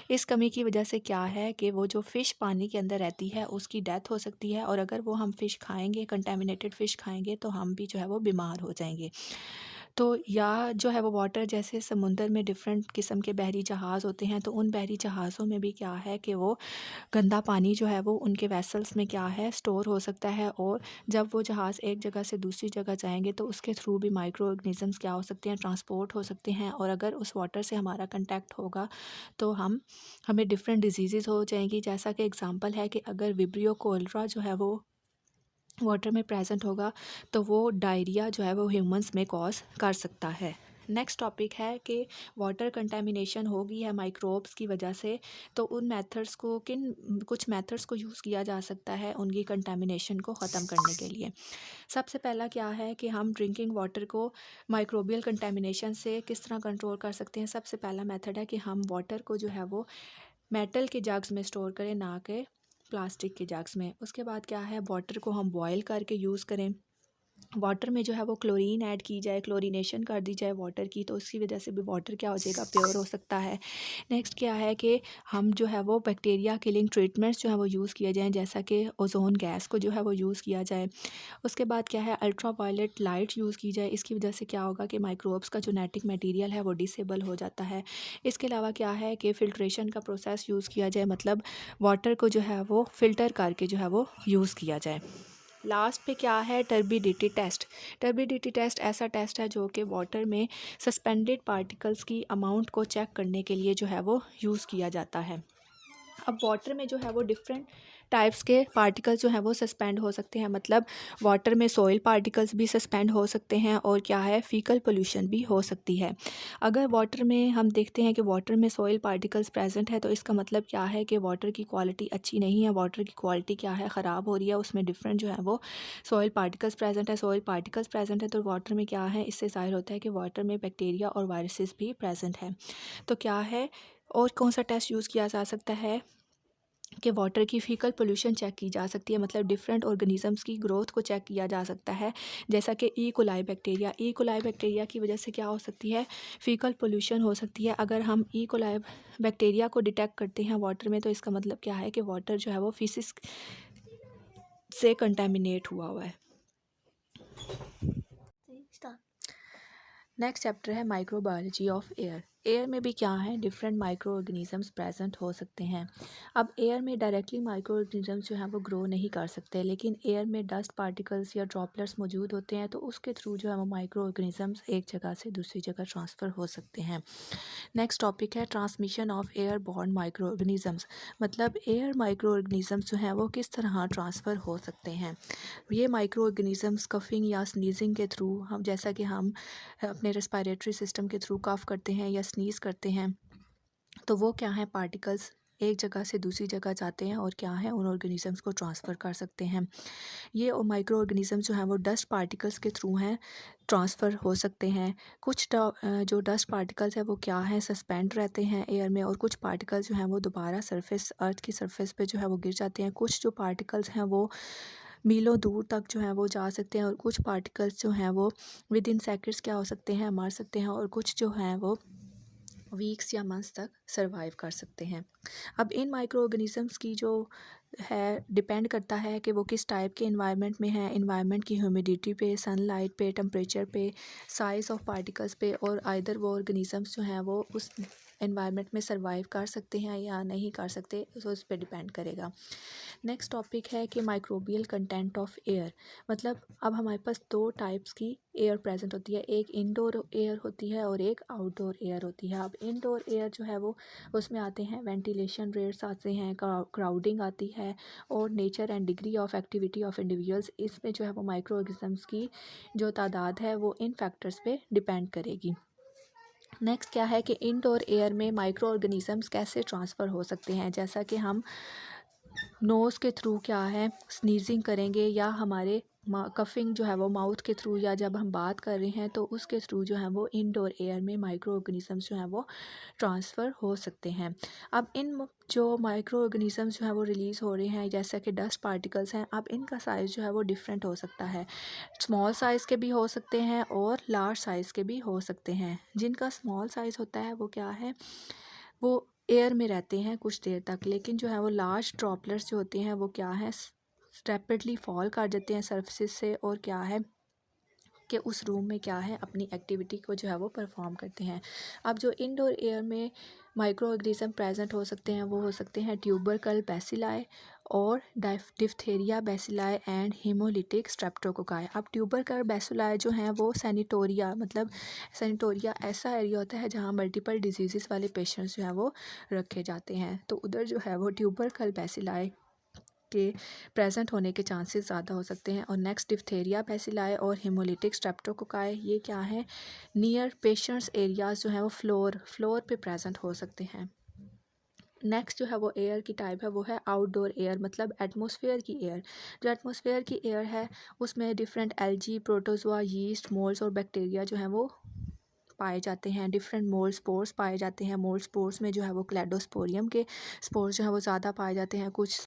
इस कमी की वजह से क्या है कि वो जो फ़िश पानी के अंदर रहती है उसकी डेथ हो सकती है, और अगर वो हम फ़िश खाएंगे, कंटेमिनेटेड फ़िश खाएंगे, तो हम भी जो है वो बीमार हो जाएंगे। तो या जो है वो वाटर, जैसे समुंदर में डिफरेंट किस्म के बहरी जहाज़ होते हैं, तो उन बहरी जहाज़ों में भी क्या है कि वो गंदा पानी जो है वो उनके वेसल्स में क्या है, स्टोर हो सकता है, और जब वो जहाज़ एक जगह से दूसरी जगह जाएंगे तो उसके थ्रू भी माइक्रो ऑर्गेनिजम्स क्या हो सकते हैं, ट्रांसपोर्ट हो सकते हैं, और अगर उस वाटर से हमारा कंटेक्ट होगा तो हमें डिफरेंट डिजीज़ हो जाएंगी। जैसा कि एग्जांपल है कि अगर विब्रियो कोलेरा जो है वो वाटर में प्रेजेंट होगा तो वो डायरिया जो है वो ह्यूमंस में कॉज कर सकता है। नेक्स्ट टॉपिक है कि वाटर कंटेमिनेशन हो गई है माइक्रोब्स की वजह से, तो उन मेथड्स को कुछ मेथड्स को यूज़ किया जा सकता है उनकी कंटेमिनेशन को ख़त्म करने के लिए। सबसे पहला क्या है कि हम ड्रिंकिंग वाटर को माइक्रोबियल कंटेमिनेशन से किस तरह कंट्रोल कर सकते हैं। सबसे पहला मेथड है कि हम वाटर को जो है वो मेटल के जग्स में स्टोर करें, ना कि प्लास्टिक के जग्स में। उसके बाद क्या है, वाटर को हम बॉयल करके यूज़ करें। वाटर में जो है वो क्लोरीन ऐड की जाए, क्लोरीनेशन कर दी जाए वाटर की, तो उसकी वजह से भी वाटर क्या हो जाएगा, प्योर हो सकता है। नेक्स्ट क्या है कि हम जो है वो बैक्टीरिया किलिंग ट्रीटमेंट्स जो है वो यूज़ किए जाएँ, जैसा कि ओजोन गैस को जो है वो यूज़ किया जाए। उसके बाद क्या है, अल्ट्रा वायलेट लाइट यूज़ की जाए। इसकी वजह से क्या होगा कि माइक्रोब्स का जेनेटिक मटेरियल है वो डिसेबल हो जाता है। इसके अलावा क्या है कि फ़िल्ट्रेशन का प्रोसेस यूज़ किया जाए, मतलब वाटर को जो है वो फ़िल्टर करके जो है वो यूज़ किया जाए। लास्ट पे क्या है, टर्बिडिटी टेस्ट। टर्बिडिटी टेस्ट ऐसा टेस्ट है जो कि वाटर में सस्पेंडेड पार्टिकल्स की अमाउंट को चेक करने के लिए जो है वो यूज़ किया जाता है। अब वाटर में जो है वो डिफरेंट टाइप्स के पार्टिकल्स जो हैं वो सस्पेंड हो सकते हैं, मतलब वाटर में सॉइल पार्टिकल्स भी सस्पेंड हो सकते हैं और क्या है फीकल पोल्यूशन भी हो सकती है। अगर वाटर में हम देखते हैं कि वाटर में सॉइल पार्टिकल्स प्रेजेंट है तो इसका मतलब क्या है कि वाटर की क्वालिटी अच्छी नहीं है, वाटर की क्वालिटी क्या है ख़राब हो रही है, उसमें डिफरेंट जो है वो सॉइल पार्टिकल्स प्रेजेंट है। सॉइल पार्टिकल्स प्रेजेंट है तो वाटर में क्या है, इससे ज़ाहिर होता है कि वाटर में बैक्टीरिया और वायरसेस भी प्रेजेंट है। तो क्या है और कौन सा टेस्ट यूज़ किया जा सकता है कि वाटर की फीकल पोल्यूशन चेक की जा सकती है, मतलब डिफरेंट ऑर्गेनिजम्स की ग्रोथ को चेक किया जा सकता है, जैसा कि ई कोलाई बैक्टीरिया की वजह से क्या हो सकती है, फीकल पोल्यूशन हो सकती है। अगर हम ई कोलाई बैक्टीरिया को डिटेक्ट करते हैं वाटर में तो इसका मतलब क्या है कि वाटर जो है वो फीसिस से कंटेमिनेट हुआ है। नेक्स्ट चैप्टर है माइक्रोबायोलॉजी ऑफ एयर। एयर में भी क्या है, डिफरेंट माइक्रो ऑर्गेनिजम्स प्रेजेंट हो सकते हैं। अब एयर में डायरेक्टली माइक्रो ऑर्गेनिजम्स जो हैं वो ग्रो नहीं कर सकते, लेकिन एयर में डस्ट पार्टिकल्स या ड्रॉपलेट्स मौजूद होते हैं तो उसके थ्रू जो है वो माइक्रो ऑर्गेनिजम्स एक जगह से दूसरी जगह ट्रांसफ़र हो सकते हैं। नेक्स्ट टॉपिक है transmission of air born micro organisms, मतलब एयर माइक्रो ऑर्गेनिजम्स जो हैं वो किस तरह ट्रांसफ़र हो सकते हैं। ये माइक्रो ऑर्गेनिजम्स कफिंग या स्नीजिंग के थ्रू, हम जैसा कि हम अपने रेस्पिरेटरी सिस्टम के थ्रू कफ करते हैं या स्नीज़ करते हैं तो वो क्या है, पार्टिकल्स एक जगह से दूसरी जगह जाते हैं और क्या है उन ऑर्गेनिजम्स को ट्रांसफ़र कर सकते हैं। ये माइक्रो ऑर्गेनिज्म जो हैं वो डस्ट पार्टिकल्स के थ्रू हैं ट्रांसफ़र हो सकते हैं। कुछ जो डस्ट पार्टिकल्स है वो क्या है, सस्पेंड रहते हैं एयर में, और कुछ पार्टिकल्स जो हैं वो दोबारा सरफेस अर्थ की सरफेस पे जो है वो गिर जाते हैं। कुछ जो पार्टिकल्स हैं वो मीलों दूर तक जो है वो जा सकते हैं और कुछ पार्टिकल्स जो हैं वो विद इन सेकंड्स क्या हो सकते हैं, मर सकते हैं, और कुछ जो हैं वो वीक्स या मंथ्स तक सरवाइव कर सकते हैं। अब इन माइक्रो ऑर्गेनिजम्स की जो है डिपेंड करता है कि वो किस टाइप के इन्वायरमेंट में है, इन्वायरमेंट की ह्यूमिडिटी पे, सनलाइट पे, टेम्परेचर पे, साइज़ ऑफ पार्टिकल्स पे, और आइदर वो ऑर्गेनिजम्स जो हैं वो उस इन्वायरमेंट में सरवाइव कर सकते हैं या नहीं कर सकते, तो उस पर डिपेंड करेगा। नेक्स्ट टॉपिक है कि माइक्रोबियल कंटेंट ऑफ एयर, मतलब अब हमारे पास दो टाइप्स की एयर प्रेजेंट होती है, एक इंडोर एयर होती है और एक आउटडोर एयर होती है। अब इंडोर एयर जो है वो उसमें आते हैं वेंटिलेशन रेट्स आते हैं, क्राउडिंग आती है, और nature and degree of activity of individuals, इसमें जो है वो माइक्रो ऑर्गेनिजम्स की जो तादाद है वो इन फैक्टर्स पे डिपेंड करेगी। नेक्स्ट क्या है कि इंडोर एयर में माइक्रो ऑर्गेनिजम्स कैसे ट्रांसफ़र हो सकते हैं, जैसा कि हम नोज़ के थ्रू क्या है स्नीजिंग करेंगे या हमारे कफिंग जो है वो माउथ के थ्रू, या जब हम बात कर रहे हैं तो उसके थ्रू जो है वो इंडोर एयर में माइक्रो ऑर्गेनिजम्स जो हैं वो ट्रांसफ़र हो सकते हैं। अब इन जो माइक्रो ऑर्गेनिजम्स जो है वो रिलीज़ हो रहे हैं जैसा कि डस्ट पार्टिकल्स हैं, अब इनका साइज़ जो है वो डिफरेंट हो सकता है, स्मॉल साइज़ के भी हो सकते हैं और लार्ज साइज़ के भी हो सकते हैं। जिनका स्मॉल साइज़ होता है वो क्या है, वो एयर में रहते हैं कुछ देर तक, लेकिन जो है वो लार्ज ड्रॉपलेट्स जो होते हैं वो क्या है रैपिडली फॉल कर जाते हैं सरफेस से, और क्या है कि उस रूम में क्या है अपनी एक्टिविटी को जो है वो परफॉर्म करते हैं। अब जो इंडोर एयर में माइक्रो ऑर्गेनिज्म प्रेजेंट हो सकते हैं वो हो सकते हैं ट्यूबरकल बैसिलाई और diphtheria bacilli and haemolytic streptococci. अब ट्यूबरकल बैसिलाई जो हैं वो सैनिटोरिया, मतलब सैनिटोरिया ऐसा एरिया होता है जहाँ मल्टीपल डिजीज़ वाले पेशेंट्स जो हैं वो रखे जाते हैं, तो उधर जो है वो ट्यूबरकल बैसिलाई के प्रेजेंट होने के चांसेस ज़्यादा हो सकते हैं। और नेक्स्ट डिप्थेरिया बैसिलाई और हेमोलिटिक स्ट्रेप्टोकोकाई, ये क्या है नियर पेशेंट्स एरियाज़ जो हैं वो फ्लोर पे प्रेजेंट हो सकते हैं। नेक्स्ट जो है वो एयर की टाइप है वो है आउटडोर एयर, मतलब एटमॉस्फेयर की एयर। जो एटमॉस्फेयर की एयर है उसमें different algae, protozoa, yeast, moulds और बैक्टीरिया जो हैं वो पाए जाते हैं। डिफरेंट मोल्ड स्पोर्स पाए जाते हैं। मोल्ड स्पोर्स में जो है वो क्लेडोस्पोरियम के स्पोर्स जो है वो ज़्यादा पाए जाते हैं। कुछ